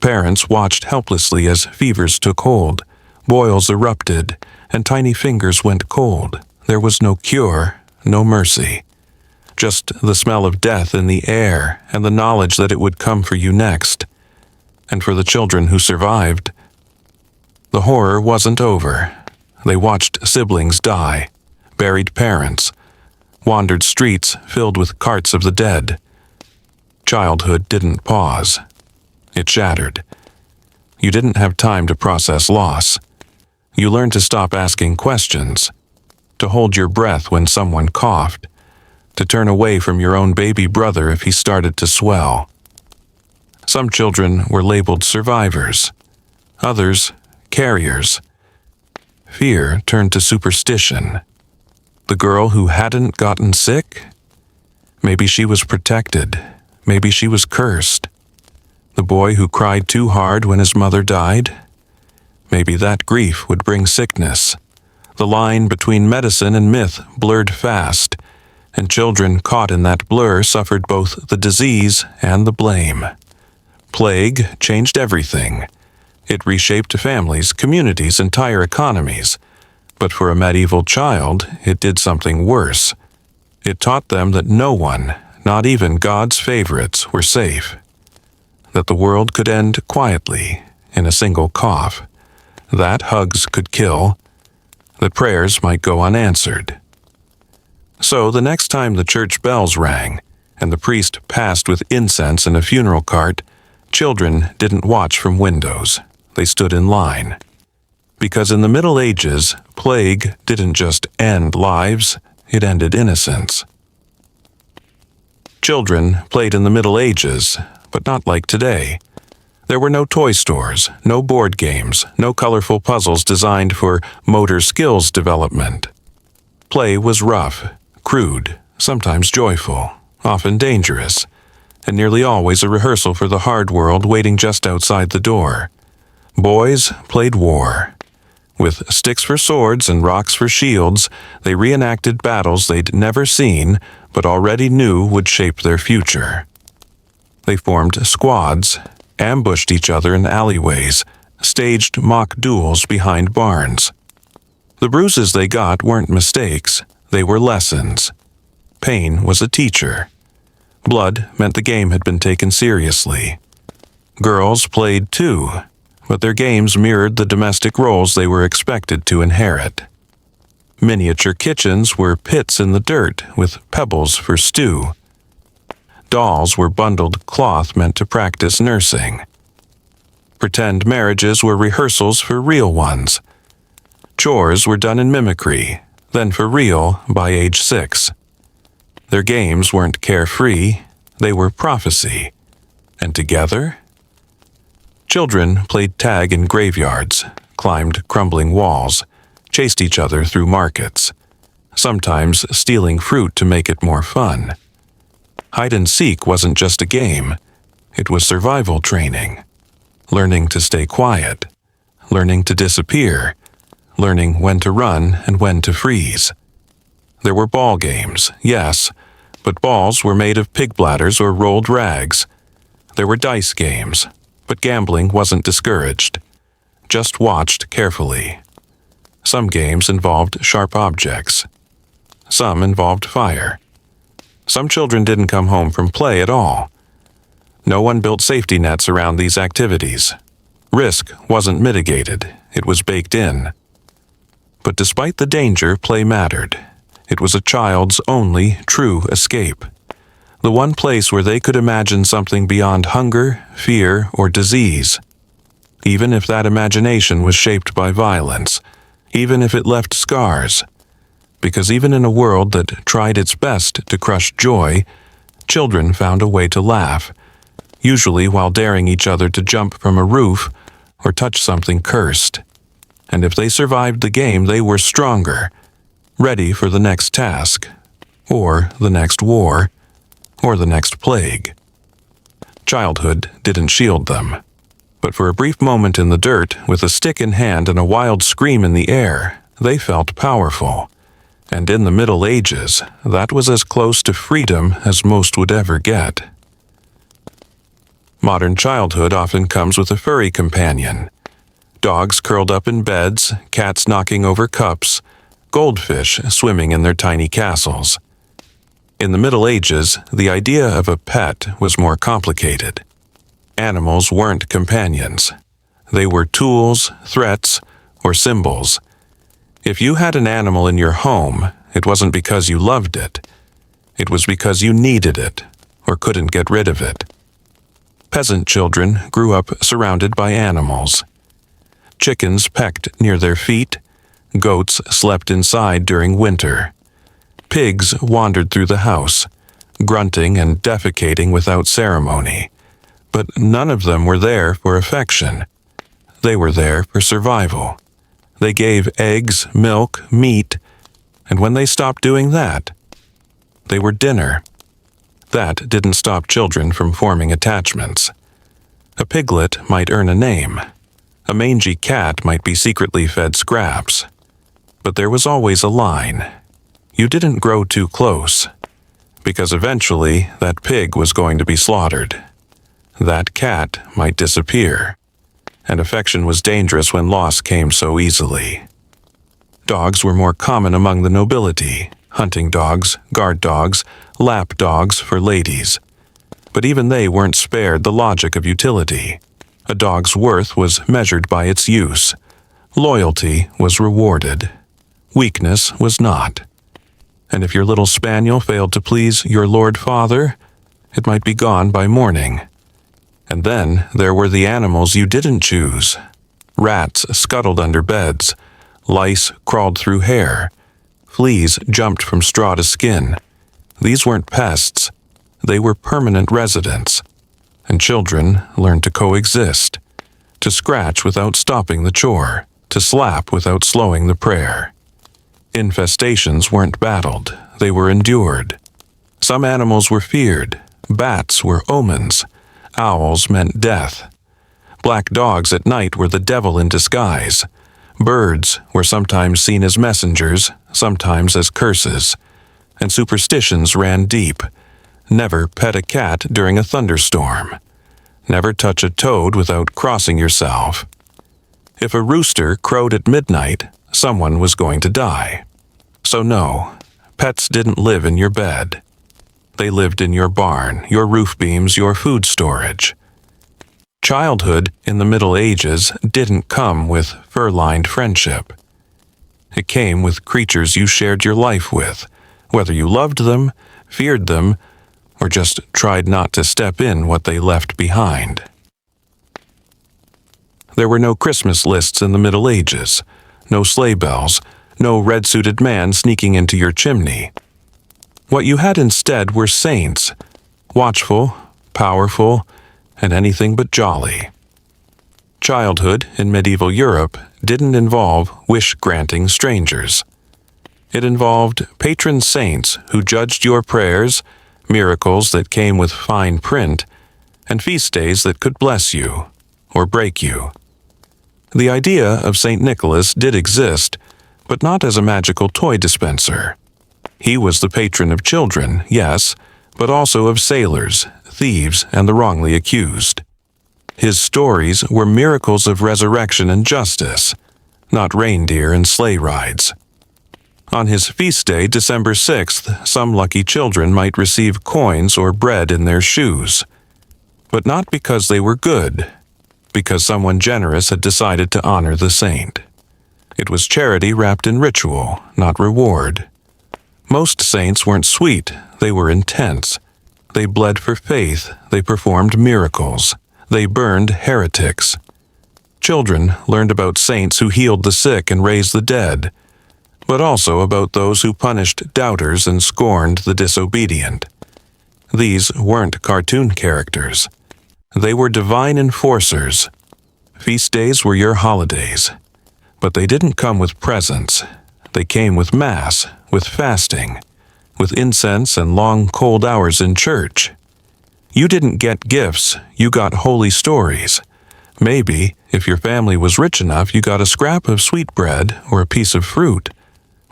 Parents watched helplessly as fevers took hold, boils erupted, and tiny fingers went cold. There was no cure, no mercy. Just the smell of death in the air and the knowledge that it would come for you next. And for the children who survived, the horror wasn't over. They watched siblings die, buried parents, wandered streets filled with carts of the dead. Childhood didn't pause. It shattered. You didn't have time to process loss. You learned to stop asking questions, to hold your breath when someone coughed, to turn away from your own baby brother if he started to swell. Some children were labeled survivors, others carriers. Fear turned to superstition. The girl who hadn't gotten sick? Maybe she was protected. Maybe she was cursed. The boy who cried too hard when his mother died? Maybe that grief would bring sickness. The line between medicine and myth blurred fast, and children caught in that blur suffered both the disease and the blame. Plague changed everything. It reshaped families, communities, entire economies. But for a medieval child, it did something worse. It taught them that no one, not even God's favorites, were safe. That the world could end quietly, in a single cough. That hugs could kill. That prayers might go unanswered. So the next time the church bells rang, and the priest passed with incense in a funeral cart, children didn't watch from windows. They stood in line. Because in the Middle Ages, plague didn't just end lives, it ended innocence. Children played in the Middle Ages, but not like today. There were no toy stores, no board games, no colorful puzzles designed for motor skills development. Play was rough, crude, sometimes joyful, often dangerous, and nearly always a rehearsal for the hard world waiting just outside the door. Boys played war. With sticks for swords and rocks for shields, they reenacted battles they'd never seen but already knew would shape their future. They formed squads, ambushed each other in alleyways, staged mock duels behind barns. The bruises they got weren't mistakes, they were lessons. Pain was a teacher. Blood meant the game had been taken seriously. Girls played too, but their games mirrored the domestic roles they were expected to inherit. Miniature kitchens were pits in the dirt with pebbles for stew. Dolls were bundled cloth meant to practice nursing. Pretend marriages were rehearsals for real ones. Chores were done in mimicry, then for real by age 6. Their games weren't carefree, they were prophecy. And together? Children played tag in graveyards, climbed crumbling walls, chased each other through markets, sometimes stealing fruit to make it more fun. Hide and seek wasn't just a game, it was survival training. Learning to stay quiet, learning to disappear, learning when to run and when to freeze. There were ball games, yes, but balls were made of pig bladders or rolled rags. There were dice games, but gambling wasn't discouraged, just watched carefully. Some games involved sharp objects. Some involved fire. Some children didn't come home from play at all. No one built safety nets around these activities. Risk wasn't mitigated, It was baked in. But despite the danger, play mattered. It was a child's only true escape. The one place where they could imagine something beyond hunger, fear, or disease. Even if that imagination was shaped by violence, even if it left scars. Because even in a world that tried its best to crush joy, children found a way to laugh, usually while daring each other to jump from a roof or touch something cursed. And if they survived the game, they were stronger, ready for the next task, or the next war, or the next plague. Childhood didn't shield them. But for a brief moment in the dirt, with a stick in hand and a wild scream in the air, they felt powerful. And in the Middle Ages, that was as close to freedom as most would ever get. Modern childhood often comes with a furry companion. Dogs curled up in beds, cats knocking over cups, goldfish swimming in their tiny castles. In the Middle Ages, the idea of a pet was more complicated. Animals weren't companions. They were tools, threats, or symbols. If you had an animal in your home, it wasn't because you loved it. It was because you needed it, or couldn't get rid of it. Peasant children grew up surrounded by animals. Chickens pecked near their feet. Goats slept inside during winter. Pigs wandered through the house, grunting and defecating without ceremony. But none of them were there for affection. They were there for survival. They gave eggs, milk, meat, and when they stopped doing that, they were dinner. That didn't stop children from forming attachments. A piglet might earn a name. A mangy cat might be secretly fed scraps. But there was always a line. You didn't grow too close, because eventually that pig was going to be slaughtered. That cat might disappear, and affection was dangerous when loss came so easily. Dogs were more common among the nobility, hunting dogs, guard dogs, lap dogs for ladies. But even they weren't spared the logic of utility. A dog's worth was measured by its use. Loyalty was rewarded. Weakness was not. And if your little spaniel failed to please your Lord Father, it might be gone by morning. And then there were the animals you didn't choose. Rats scuttled under beds. Lice crawled through hair. Fleas jumped from straw to skin. These weren't pests. They were permanent residents. And children learned to coexist. To scratch without stopping the chore. To slap without slowing the prayer. Infestations weren't battled. They were endured. Some animals were feared. Bats were omens. Owls meant death. Black dogs at night were the devil in disguise. Birds were sometimes seen as messengers, sometimes as curses. And superstitions ran deep. Never pet a cat during a thunderstorm. Never touch a toad without crossing yourself. If a rooster crowed at midnight, someone was going to die. So no, pets didn't live in your bed. They lived in your barn, your roof beams, your food storage. Childhood in the Middle Ages didn't come with fur-lined friendship. It came with creatures you shared your life with, whether you loved them, feared them, or just tried not to step in what they left behind. There were no Christmas lists in the Middle Ages, no sleigh bells, no red-suited man sneaking into your chimney. What you had instead were saints, watchful, powerful, and anything but jolly. Childhood in medieval Europe didn't involve wish-granting strangers. It involved patron saints who judged your prayers, miracles that came with fine print, and feast days that could bless you or break you. The idea of St. Nicholas did exist, but not as a magical toy dispenser. He was the patron of children, yes, but also of sailors, thieves, and the wrongly accused. His stories were miracles of resurrection and justice, not reindeer and sleigh rides. On his feast day, December 6th, some lucky children might receive coins or bread in their shoes, but not because they were good, because someone generous had decided to honor the saint. It was charity wrapped in ritual, not reward. Most saints weren't sweet, they were intense. They bled for faith, they performed miracles, they burned heretics. Children learned about saints who healed the sick and raised the dead, but also about those who punished doubters and scorned the disobedient. These weren't cartoon characters. They were divine enforcers. Feast days were your holidays. But they didn't come with presents. They came with Mass, with fasting, with incense and long cold hours in church. You didn't get gifts, you got holy stories. Maybe, if your family was rich enough, you got a scrap of sweetbread or a piece of fruit.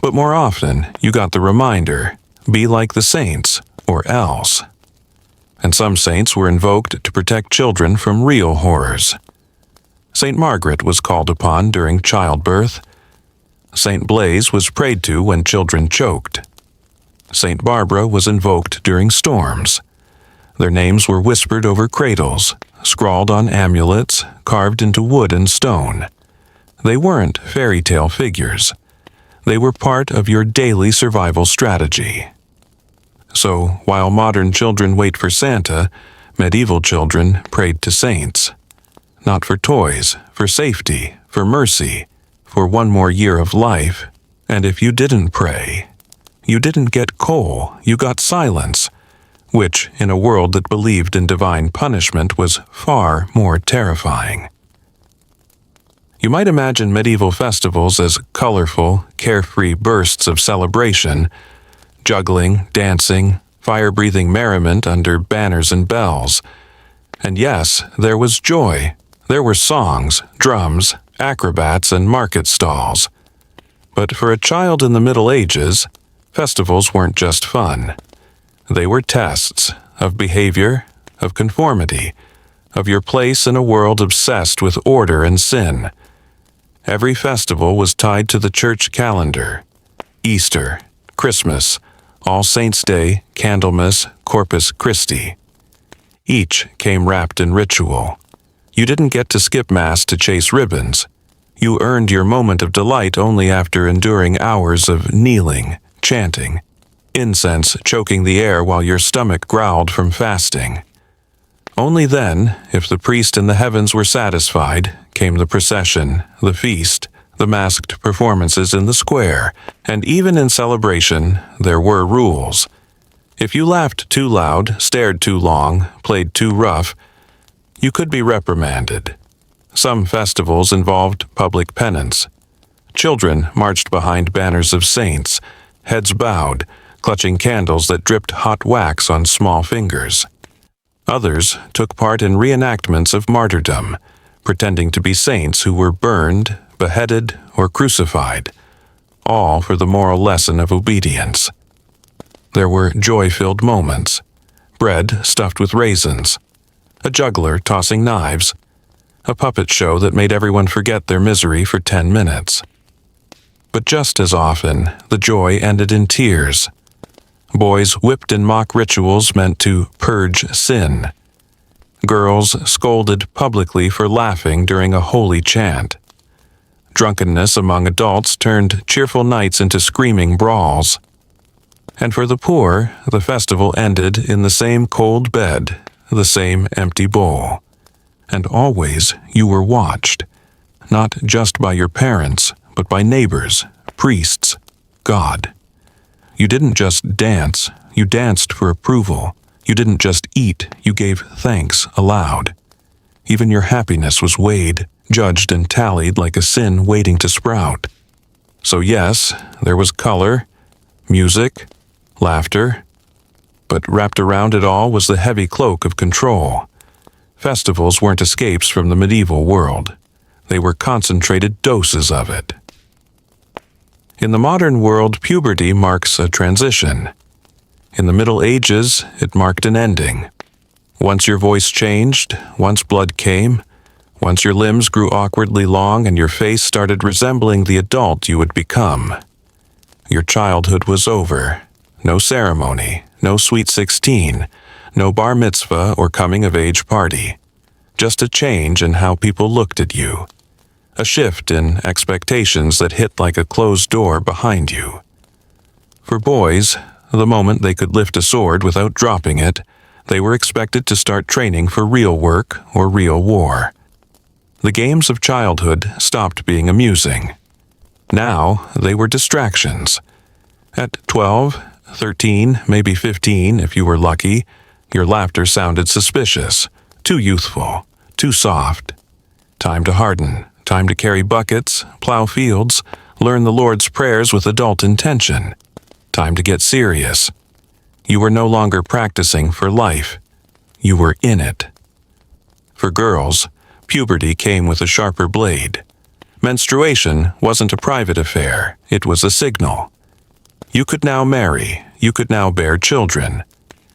But more often, you got the reminder, be like the saints, or else. And some saints were invoked to protect children from real horrors. St. Margaret was called upon during childbirth. St. Blaise was prayed to when children choked. St. Barbara was invoked during storms. Their names were whispered over cradles, scrawled on amulets, carved into wood and stone. They weren't fairy tale figures. They were part of your daily survival strategy. So, while modern children wait for Santa, medieval children prayed to saints. Not for toys, for safety, for mercy, for one more year of life. And if you didn't pray, you didn't get coal, you got silence, which, in a world that believed in divine punishment, was far more terrifying. You might imagine medieval festivals as colorful, carefree bursts of celebration, juggling, dancing, fire-breathing merriment under banners and bells. And yes, there was joy. There were songs, drums, acrobats, and market stalls. But for a child in the Middle Ages, festivals weren't just fun. They were tests of behavior, of conformity, of your place in a world obsessed with order and sin. Every festival was tied to the church calendar. Easter, Christmas, All Saints' Day, Candlemas, Corpus Christi. Each came wrapped in ritual. You didn't get to skip Mass to chase ribbons. You earned your moment of delight only after enduring hours of kneeling, chanting, incense choking the air while your stomach growled from fasting. Only then, if the priest in the heavens were satisfied, came the procession, the feast, the masked performances in the square, and even in celebration, there were rules. If you laughed too loud, stared too long, played too rough, you could be reprimanded. Some festivals involved public penance. Children marched behind banners of saints, heads bowed, clutching candles that dripped hot wax on small fingers. Others took part in reenactments of martyrdom, pretending to be saints who were burned, beheaded, or crucified, all for the moral lesson of obedience. There were joy-filled moments, bread stuffed with raisins, a juggler tossing knives, a puppet show that made everyone forget their misery for 10 minutes. But just as often, the joy ended in tears. Boys whipped in mock rituals meant to purge sin. Girls scolded publicly for laughing during a holy chant. Drunkenness among adults turned cheerful nights into screaming brawls. And for the poor, the festival ended in the same cold bed, the same empty bowl. And always you were watched, not just by your parents, but by neighbors, priests, God. You didn't just dance, you danced for approval. You didn't just eat, you gave thanks aloud. Even your happiness was weighed, judged, and tallied like a sin waiting to sprout. So yes, there was color, music, laughter, but wrapped around it all was the heavy cloak of control. Festivals weren't escapes from the medieval world. They were concentrated doses of it. In the modern world, puberty marks a transition. In the Middle Ages, it marked an ending. Once your voice changed, once blood came, once your limbs grew awkwardly long and your face started resembling the adult you would become, your childhood was over. No ceremony, no sweet 16, no bar mitzvah or coming-of-age party. just a change in how people looked at you. A shift in expectations that hit like a closed door behind you. For boys, the moment they could lift a sword without dropping it, they were expected to start training for real work or real war. The games of childhood stopped being amusing. Now they were distractions. At 12, 13, maybe 15 if you were lucky, your laughter sounded suspicious, too youthful, too soft. Time to harden, time to carry buckets, plow fields, learn the Lord's prayers with adult intention. Time to get serious. You were no longer practicing for life. You were in it. For girls, puberty came with a sharper blade. Menstruation wasn't a private affair, it was a signal. You could now marry, you could now bear children.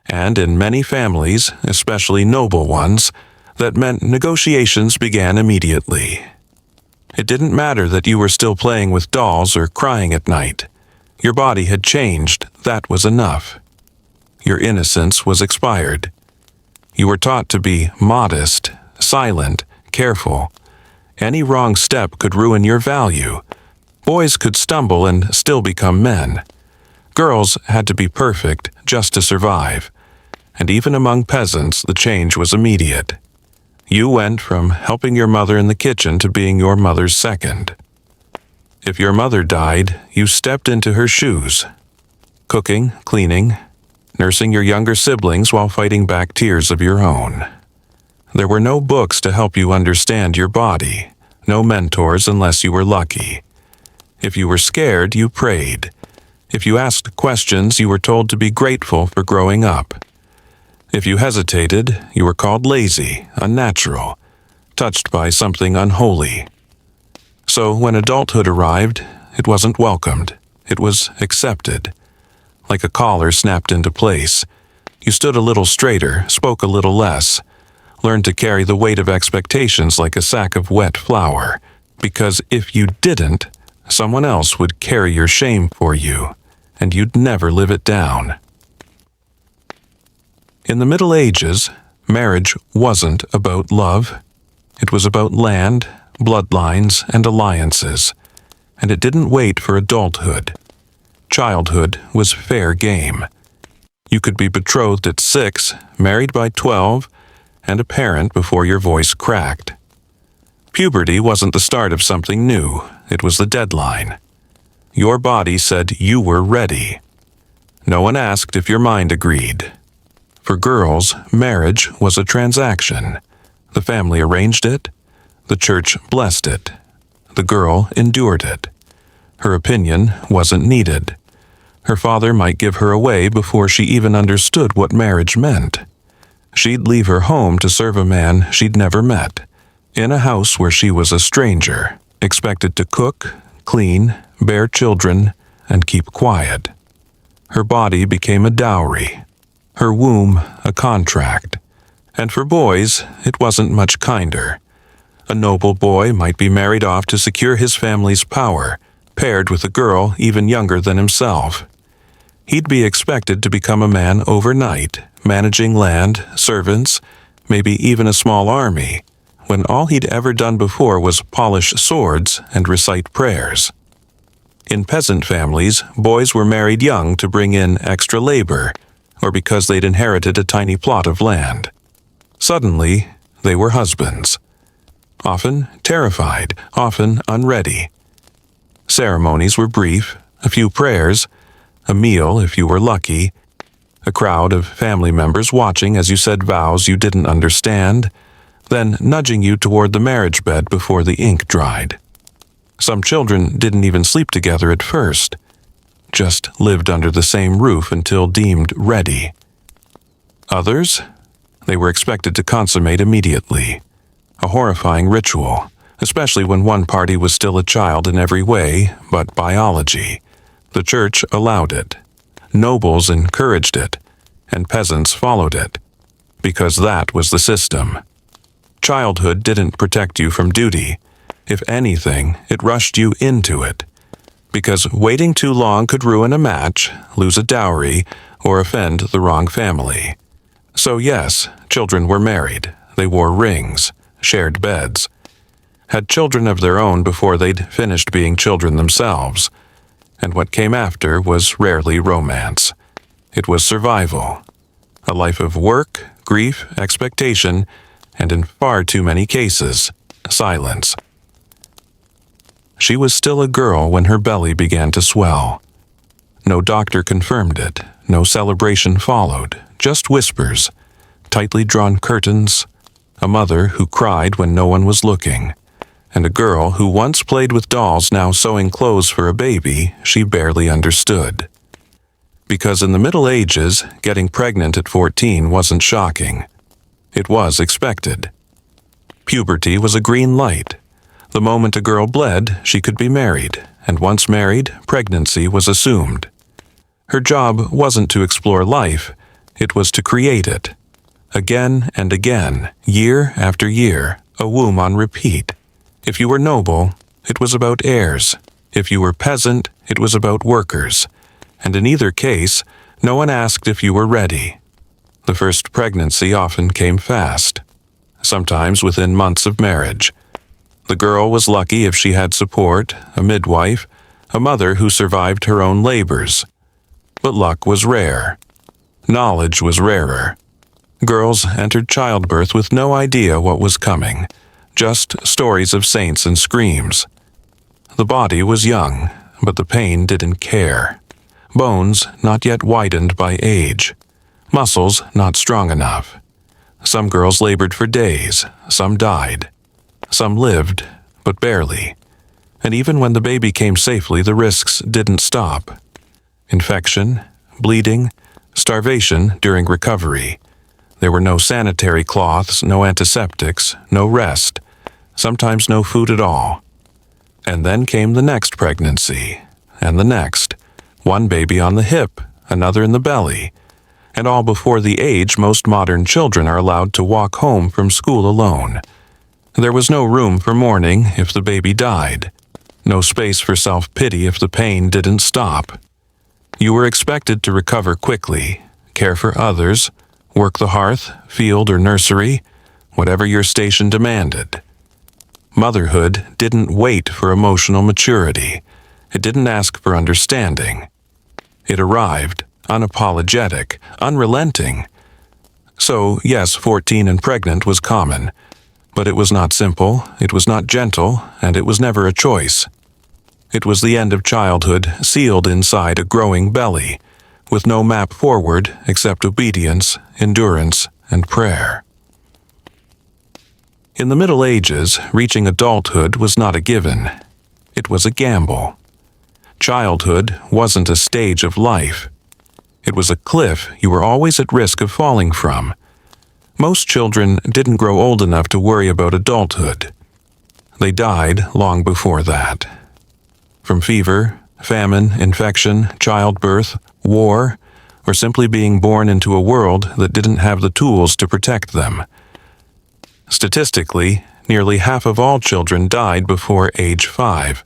And in many families, especially noble ones, that meant negotiations began immediately. It didn't matter that you were still playing with dolls or crying at night. Your body had changed, that was enough. Your innocence was expired. You were taught to be modest, silent, careful. Any wrong step could ruin your value. Boys could stumble and still become men. Girls had to be perfect just to survive. And even among peasants, the change was immediate. You went from helping your mother in the kitchen to being your mother's second. If your mother died, you stepped into her shoes. Cooking, cleaning, nursing your younger siblings while fighting back tears of your own. There were no books to help you understand your body, no mentors unless you were lucky. If you were scared, you prayed. If you asked questions, you were told to be grateful for growing up. If you hesitated, you were called lazy, unnatural, touched by something unholy. So when adulthood arrived, it wasn't welcomed, it was accepted. Like a collar snapped into place. You stood a little straighter, spoke a little less, learned to carry the weight of expectations like a sack of wet flour, because if you didn't, someone else would carry your shame for you, and you'd never live it down. In the Middle Ages, marriage wasn't about love. It was about land, bloodlines, and alliances, and it didn't wait for adulthood. Childhood was fair game. You could be betrothed at 6, married by 12, and a parent before your voice cracked. Puberty wasn't the start of something new, it was the deadline. Your body said you were ready. No one asked if your mind agreed. For girls, marriage was a transaction. The family arranged it. The church blessed it. The girl endured it. Her opinion wasn't needed. Her father might give her away before she even understood what marriage meant. She'd leave her home to serve a man she'd never met, in a house where she was a stranger, expected to cook, clean, bear children, and keep quiet. Her body became a dowry, her womb a contract. And for boys, it wasn't much kinder. A noble boy might be married off to secure his family's power, paired with a girl even younger than himself. He'd be expected to become a man overnight, managing land, servants, maybe even a small army, when all he'd ever done before was polish swords and recite prayers. In peasant families, boys were married young to bring in extra labor, or because they'd inherited a tiny plot of land. Suddenly, they were husbands. Often terrified, often unready. Ceremonies were brief, a few prayers, a meal if you were lucky, a crowd of family members watching as you said vows you didn't understand, then nudging you toward the marriage bed before the ink dried. Some children didn't even sleep together at first, just lived under the same roof until deemed ready. Others, they were expected to consummate immediately. A horrifying ritual, especially when one party was still a child in every way but biology. The church allowed it. Nobles encouraged it, and peasants followed it, because that was the system. Childhood didn't protect you from duty. If anything, it rushed you into it, because waiting too long could ruin a match, lose a dowry, or offend the wrong family. So yes, children were married. They wore rings, shared beds, had children of their own before they'd finished being children themselves. And what came after was rarely romance. It was survival. A life of work, grief, expectation, and in far too many cases, silence. She was still a girl when her belly began to swell. No doctor confirmed it, no celebration followed, just whispers, tightly drawn curtains, a mother who cried when no one was looking, and a girl who once played with dolls now sewing clothes for a baby she barely understood. Because in the Middle Ages, getting pregnant at 14 wasn't shocking. It was expected. Puberty was a green light. The moment a girl bled, she could be married, and once married, pregnancy was assumed. Her job wasn't to explore life, it was to create it. Again and again, year after year, a womb on repeat. If you were noble, it was about heirs. If you were peasant, it was about workers. And in either case, no one asked if you were ready. The first pregnancy often came fast, sometimes within months of marriage. The girl was lucky if she had support, a midwife, a mother who survived her own labors. But luck was rare. Knowledge was rarer. Girls entered childbirth with no idea what was coming, just stories of saints and screams. The body was young, but the pain didn't care. Bones not yet whitened by age. Muscles not strong enough. Some girls labored for days, some died. Some lived, but barely. And even when the baby came safely, the risks didn't stop. Infection, bleeding, starvation during recovery. There were no sanitary cloths, no antiseptics, no rest, sometimes no food at all. And then came the next pregnancy, and the next. One baby on the hip, another in the belly, and all before the age most modern children are allowed to walk home from school alone. There was no room for mourning if the baby died, no space for self-pity if the pain didn't stop. You were expected to recover quickly, care for others, work the hearth, field, or nursery, whatever your station demanded. Motherhood didn't wait for emotional maturity. It didn't ask for understanding. It arrived, unapologetic, unrelenting. So, yes, 14 and pregnant was common, but it was not simple, it was not gentle, and it was never a choice. It was the end of childhood sealed inside a growing belly, with no map forward except obedience, endurance, and prayer. In the Middle Ages, reaching adulthood was not a given. It was a gamble. Childhood wasn't a stage of life. It was a cliff you were always at risk of falling from. Most children didn't grow old enough to worry about adulthood. They died long before that. From fever, famine, infection, childbirth, war, or simply being born into a world that didn't have the tools to protect them. Statistically, nearly half of all children died before age 5.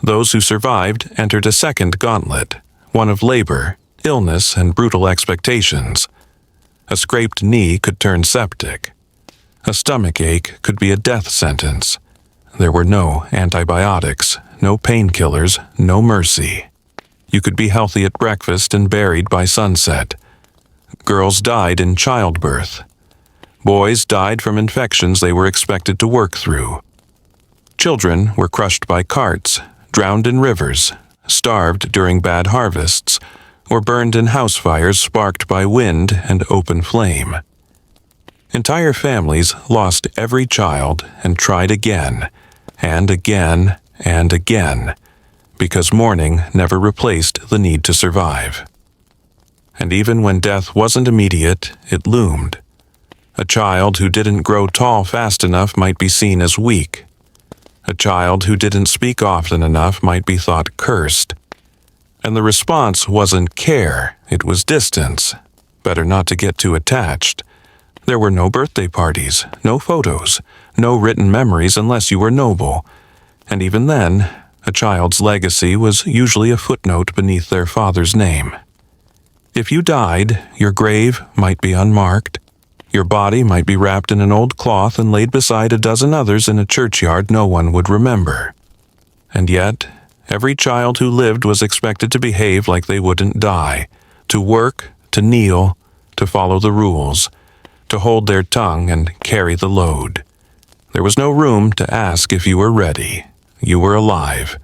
Those who survived entered a second gauntlet, one of labor, illness, and brutal expectations. A scraped knee could turn septic. A stomach ache could be a death sentence. There were no antibiotics, no painkillers, no mercy. You could be healthy at breakfast and buried by sunset. Girls died in childbirth. Boys died from infections they were expected to work through. Children were crushed by carts, drowned in rivers, starved during bad harvests, or burned in house fires sparked by wind and open flame. Entire families lost every child and tried again, and again, and again, because mourning never replaced the need to survive. And even when death wasn't immediate, it loomed. A child who didn't grow tall fast enough might be seen as weak. A child who didn't speak often enough might be thought cursed. And the response wasn't care, it was distance. Better not to get too attached. There were no birthday parties, no photos, no written memories unless you were noble. And even then, a child's legacy was usually a footnote beneath their father's name. If you died, your grave might be unmarked. Your body might be wrapped in an old cloth and laid beside a dozen others in a churchyard no one would remember. And yet, every child who lived was expected to behave like they wouldn't die, to work, to kneel, to follow the rules, to hold their tongue and carry the load. There was no room to ask if you were ready. You were alive.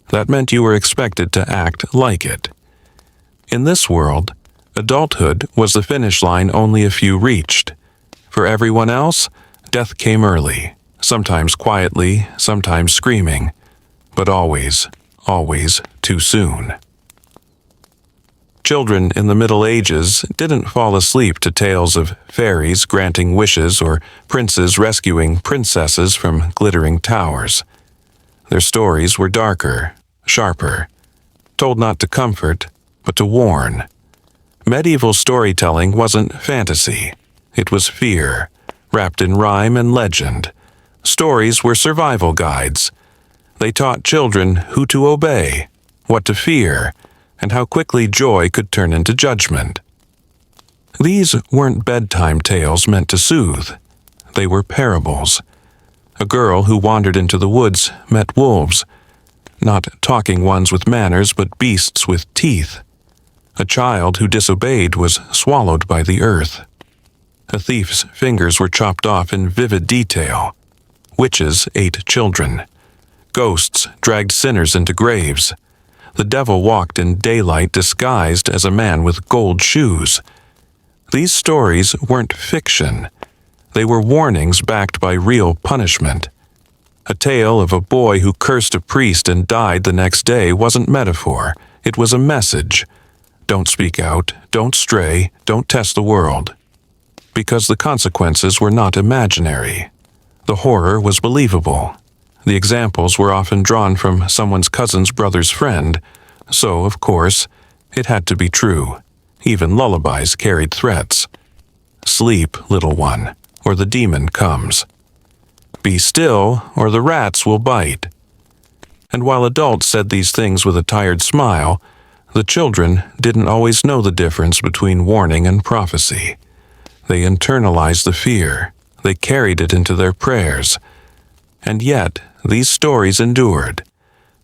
That meant you were expected to act like it. In this world, adulthood was the finish line only a few reached. For everyone else, death came early, sometimes quietly, sometimes screaming, but always, always too soon. Children in the Middle Ages didn't fall asleep to tales of fairies granting wishes or princes rescuing princesses from glittering towers. Their stories were darker, sharper, told not to comfort, but to warn. Medieval storytelling wasn't fantasy. It was fear, wrapped in rhyme and legend. Stories were survival guides. They taught children who to obey, what to fear, and how quickly joy could turn into judgment. These weren't bedtime tales meant to soothe. They were parables. A girl who wandered into the woods met wolves, not talking ones with manners, but beasts with teeth. A child who disobeyed was swallowed by the earth. A thief's fingers were chopped off in vivid detail. Witches ate children. Ghosts dragged sinners into graves. The devil walked in daylight disguised as a man with gold shoes. These stories weren't fiction. They were warnings backed by real punishment. A tale of a boy who cursed a priest and died the next day wasn't metaphor. It was a message. Don't speak out, don't stray, don't test the world. Because the consequences were not imaginary. The horror was believable. The examples were often drawn from someone's cousin's brother's friend, so, of course, it had to be true. Even lullabies carried threats. Sleep, little one, or the demon comes. Be still, or the rats will bite. And while adults said these things with a tired smile, the children didn't always know the difference between warning and prophecy. They internalized the fear. They carried it into their prayers. And yet, these stories endured,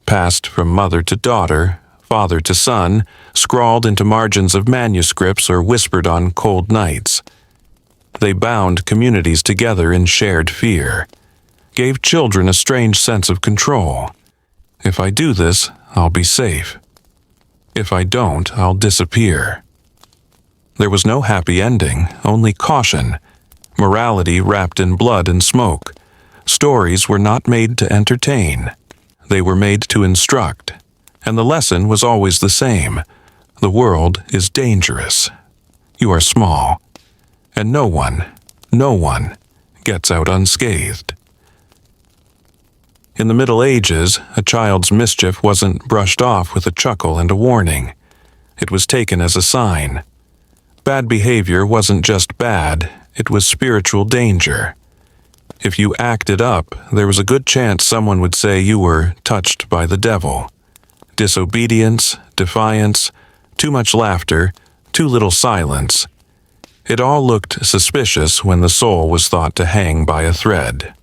passed from mother to daughter, father to son, scrawled into margins of manuscripts or whispered on cold nights. They bound communities together in shared fear, gave children a strange sense of control. If I do this, I'll be safe. If I don't, I'll disappear. There was no happy ending, only caution, morality wrapped in blood and smoke. Stories were not made to entertain. They were made to instruct, and the lesson was always the same. The world is dangerous. You are small, and no one gets out unscathed. In the Middle Ages, a child's mischief wasn't brushed off with a chuckle and a warning. It was taken as a sign. Bad behavior wasn't just bad, it was spiritual danger. If you acted up, there was a good chance someone would say you were touched by the devil. Disobedience, defiance, too much laughter, too little silence. It all looked suspicious when the soul was thought to hang by a thread.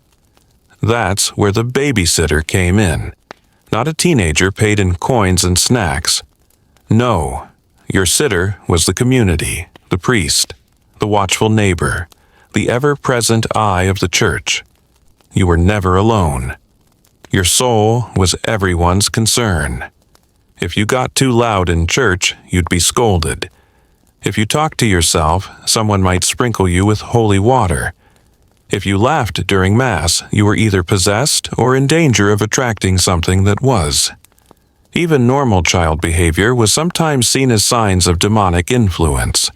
That's where the babysitter came in. Not a teenager paid in coins and snacks. No, your sitter was the community, the priest, the watchful neighbor, the ever-present eye of the church. You were never alone. Your soul was everyone's concern. If you got too loud in church, you'd be scolded. If you talked to yourself, someone might sprinkle you with holy water. If you laughed during Mass, you were either possessed or in danger of attracting something that was. Even normal child behavior was sometimes seen as signs of demonic influence.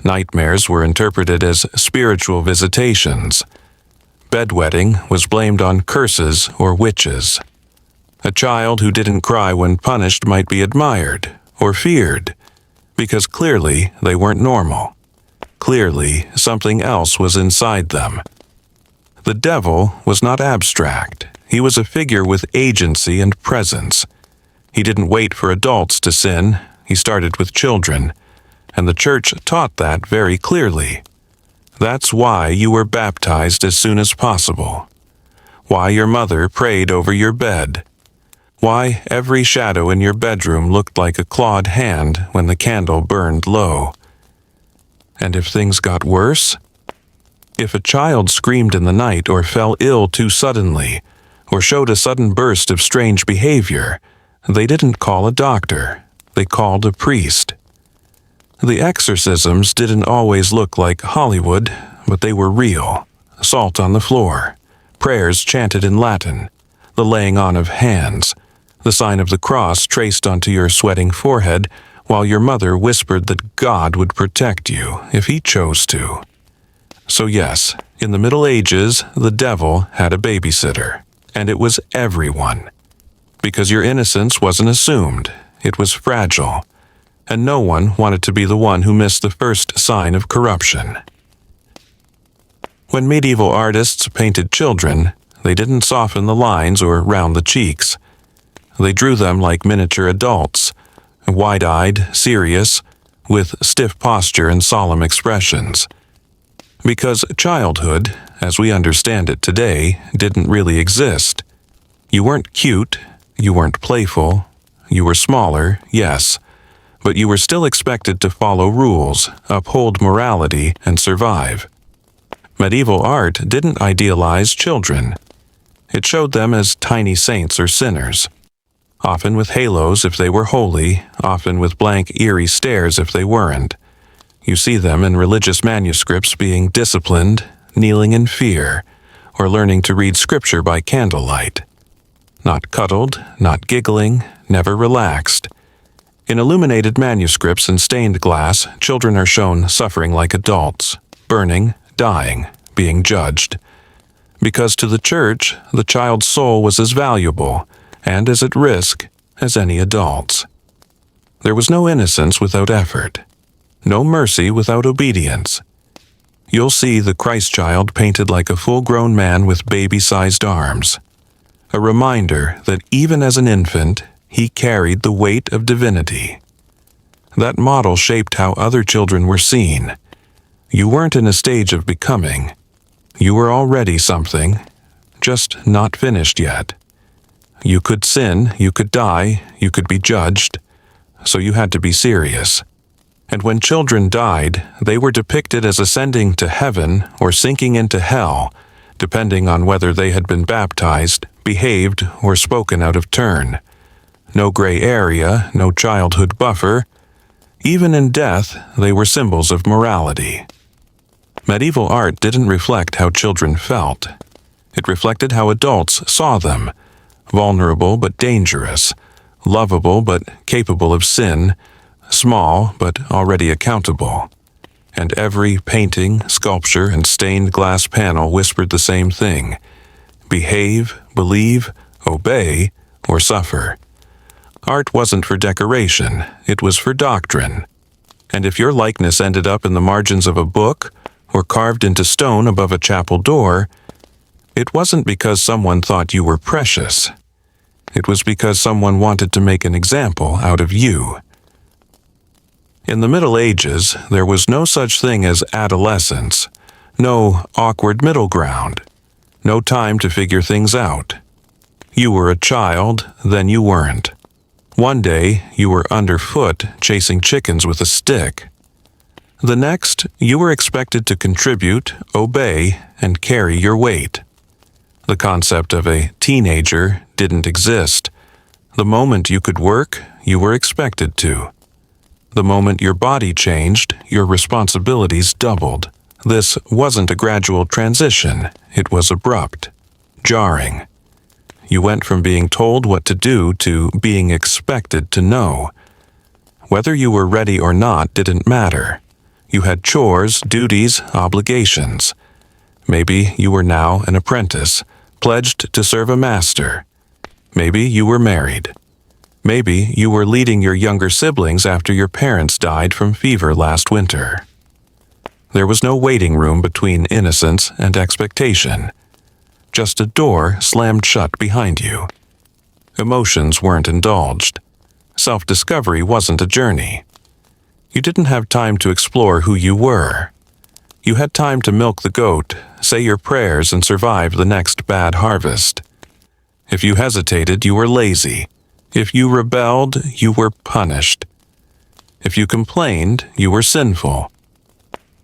Nightmares were interpreted as spiritual visitations. Bedwetting was blamed on curses or witches. A child who didn't cry when punished might be admired or feared, because clearly they weren't normal. Clearly, something else was inside them. The devil was not abstract. He was a figure with agency and presence. He didn't wait for adults to sin. He started with children. And the church taught that very clearly. That's why you were baptized as soon as possible. Why your mother prayed over your bed. Why every shadow in your bedroom looked like a clawed hand when the candle burned low. And if things got worse? If a child screamed in the night or fell ill too suddenly, or showed a sudden burst of strange behavior, they didn't call a doctor, they called a priest. The exorcisms didn't always look like Hollywood, but they were real. Salt on the floor, prayers chanted in Latin, the laying on of hands, the sign of the cross traced onto your sweating forehead, while your mother whispered that God would protect you if he chose to. So yes, in the Middle Ages, the devil had a babysitter, and it was everyone. Because your innocence wasn't assumed, it was fragile, and no one wanted to be the one who missed the first sign of corruption. When medieval artists painted children, they didn't soften the lines or round the cheeks. They drew them like miniature adults, wide-eyed, serious, with stiff posture and solemn expressions. Because childhood, as we understand it today, didn't really exist. You weren't cute, you weren't playful, you were smaller, yes, but you were still expected to follow rules, uphold morality, and survive. Medieval art didn't idealize children. It showed them as tiny saints or sinners, often with halos if they were holy, often with blank, eerie stares if they weren't. You see them in religious manuscripts being disciplined, kneeling in fear, or learning to read scripture by candlelight. Not cuddled, not giggling, never relaxed. In illuminated manuscripts and stained glass, children are shown suffering like adults, burning, dying, being judged. Because to the church, the child's soul was as valuable and as at risk as any adult's. There was no innocence without effort. No mercy without obedience. You'll see the Christ child painted like a full-grown man with baby-sized arms. A reminder that even as an infant, he carried the weight of divinity. That model shaped how other children were seen. You weren't in a stage of becoming. You were already something, just not finished yet. You could sin, you could die, you could be judged, so you had to be serious. And when children died, they were depicted as ascending to heaven or sinking into hell, depending on whether they had been baptized, behaved, or spoken out of turn. No gray area, no childhood buffer. Even in death, they were symbols of morality. Medieval art didn't reflect how children felt. It reflected how adults saw them, vulnerable but dangerous, lovable but capable of sin, small but already accountable. And every painting, sculpture, and stained glass panel whispered the same thing: behave, believe, obey, or suffer. Art wasn't for decoration, it was for doctrine. And if your likeness ended up in the margins of a book, or carved into stone above a chapel door, it wasn't because someone thought you were precious. It was because someone wanted to make an example out of you. In the Middle Ages, there was no such thing as adolescence, no awkward middle ground, no time to figure things out. You were a child, then you weren't. One day, you were underfoot chasing chickens with a stick. The next, you were expected to contribute, obey, and carry your weight. The concept of a teenager didn't exist. The moment you could work, you were expected to. The moment your body changed, your responsibilities doubled. This wasn't a gradual transition, it was abrupt, jarring. You went from being told what to do to being expected to know. Whether you were ready or not didn't matter. You had chores, duties, obligations. Maybe you were now an apprentice, pledged to serve a master. Maybe you were married. Maybe you were leading your younger siblings after your parents died from fever last winter. There was no waiting room between innocence and expectation. Just a door slammed shut behind you. Emotions weren't indulged. Self-discovery wasn't a journey. You didn't have time to explore who you were. You had time to milk the goat, say your prayers, and survive the next bad harvest. If you hesitated, you were lazy. If you rebelled, you were punished. If you complained, you were sinful.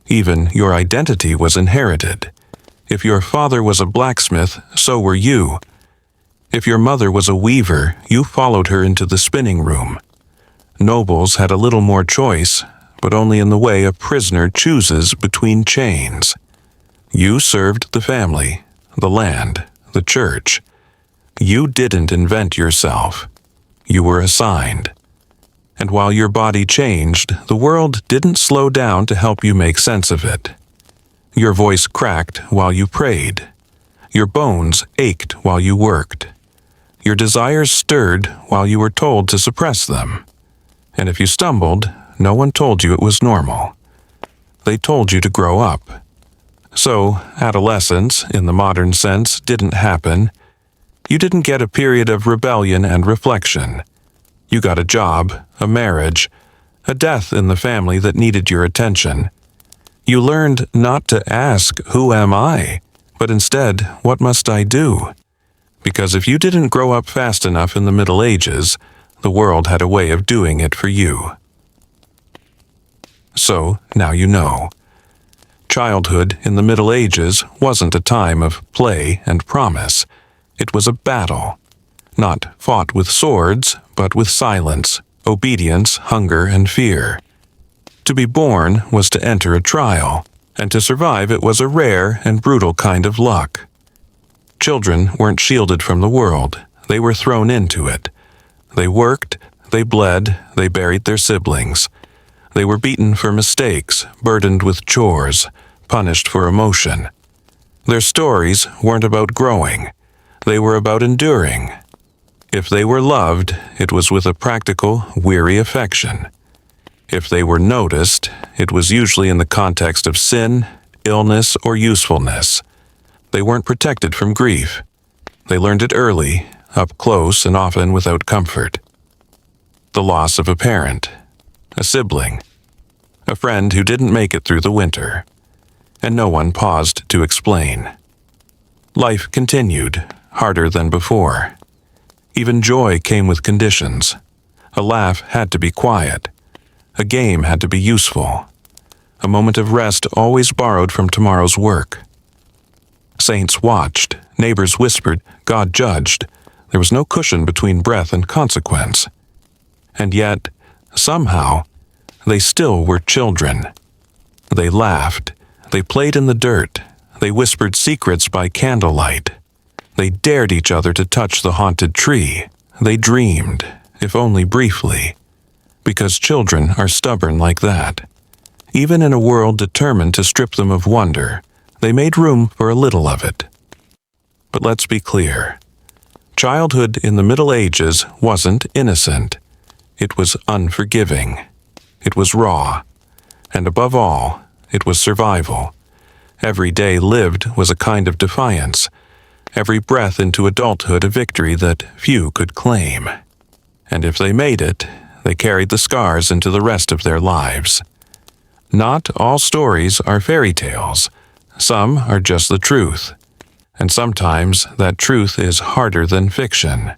Even your identity was inherited. If your father was a blacksmith, so were you. If your mother was a weaver, you followed her into the spinning room. Nobles had a little more choice, but only in the way a prisoner chooses between chains. You served the family, the land, the church. You didn't invent yourself. You were assigned. And while your body changed, the world didn't slow down to help you make sense of it. Your voice cracked while you prayed. Your bones ached while you worked. Your desires stirred while you were told to suppress them. And if you stumbled, no one told you it was normal. They told you to grow up. So, adolescence, in the modern sense, didn't happen. You didn't get a period of rebellion and reflection. You got a job, a marriage, a death in the family that needed your attention. You learned not to ask, "Who am I?" but instead, "What must I do?" Because if you didn't grow up fast enough in the Middle Ages, the world had a way of doing it for you. So, now you know. Childhood in the Middle Ages wasn't a time of play and promise. It was a battle. Not fought with swords, but with silence, obedience, hunger, and fear. To be born was to enter a trial, and to survive it was a rare and brutal kind of luck. Children weren't shielded from the world. They were thrown into it. They worked, they bled, they buried their siblings. They were beaten for mistakes, burdened with chores, punished for emotion. Their stories weren't about growing. They were about enduring. If they were loved, it was with a practical, weary affection. If they were noticed, it was usually in the context of sin, illness, or usefulness. They weren't protected from grief. They learned it early, up close and often without comfort. The loss of a parent, a sibling, a friend who didn't make it through the winter, and no one paused to explain. Life continued, harder than before. Even joy came with conditions. A laugh had to be quiet. A game had to be useful. A moment of rest always borrowed from tomorrow's work. Saints watched, neighbors whispered, God judged. There was no cushion between breath and consequence. And yet, somehow, they still were children. They laughed. They played in the dirt. They whispered secrets by candlelight. They dared each other to touch the haunted tree. They dreamed, if only briefly. Because children are stubborn like that. Even in a world determined to strip them of wonder, they made room for a little of it. But let's be clear. Childhood in the Middle Ages wasn't innocent. It was unforgiving. It was raw. And above all, it was survival. Every day lived was a kind of defiance. Every breath into adulthood a victory that few could claim. And if they made it, they carried the scars into the rest of their lives. Not all stories are fairy tales. Some are just the truth. And sometimes that truth is harder than fiction.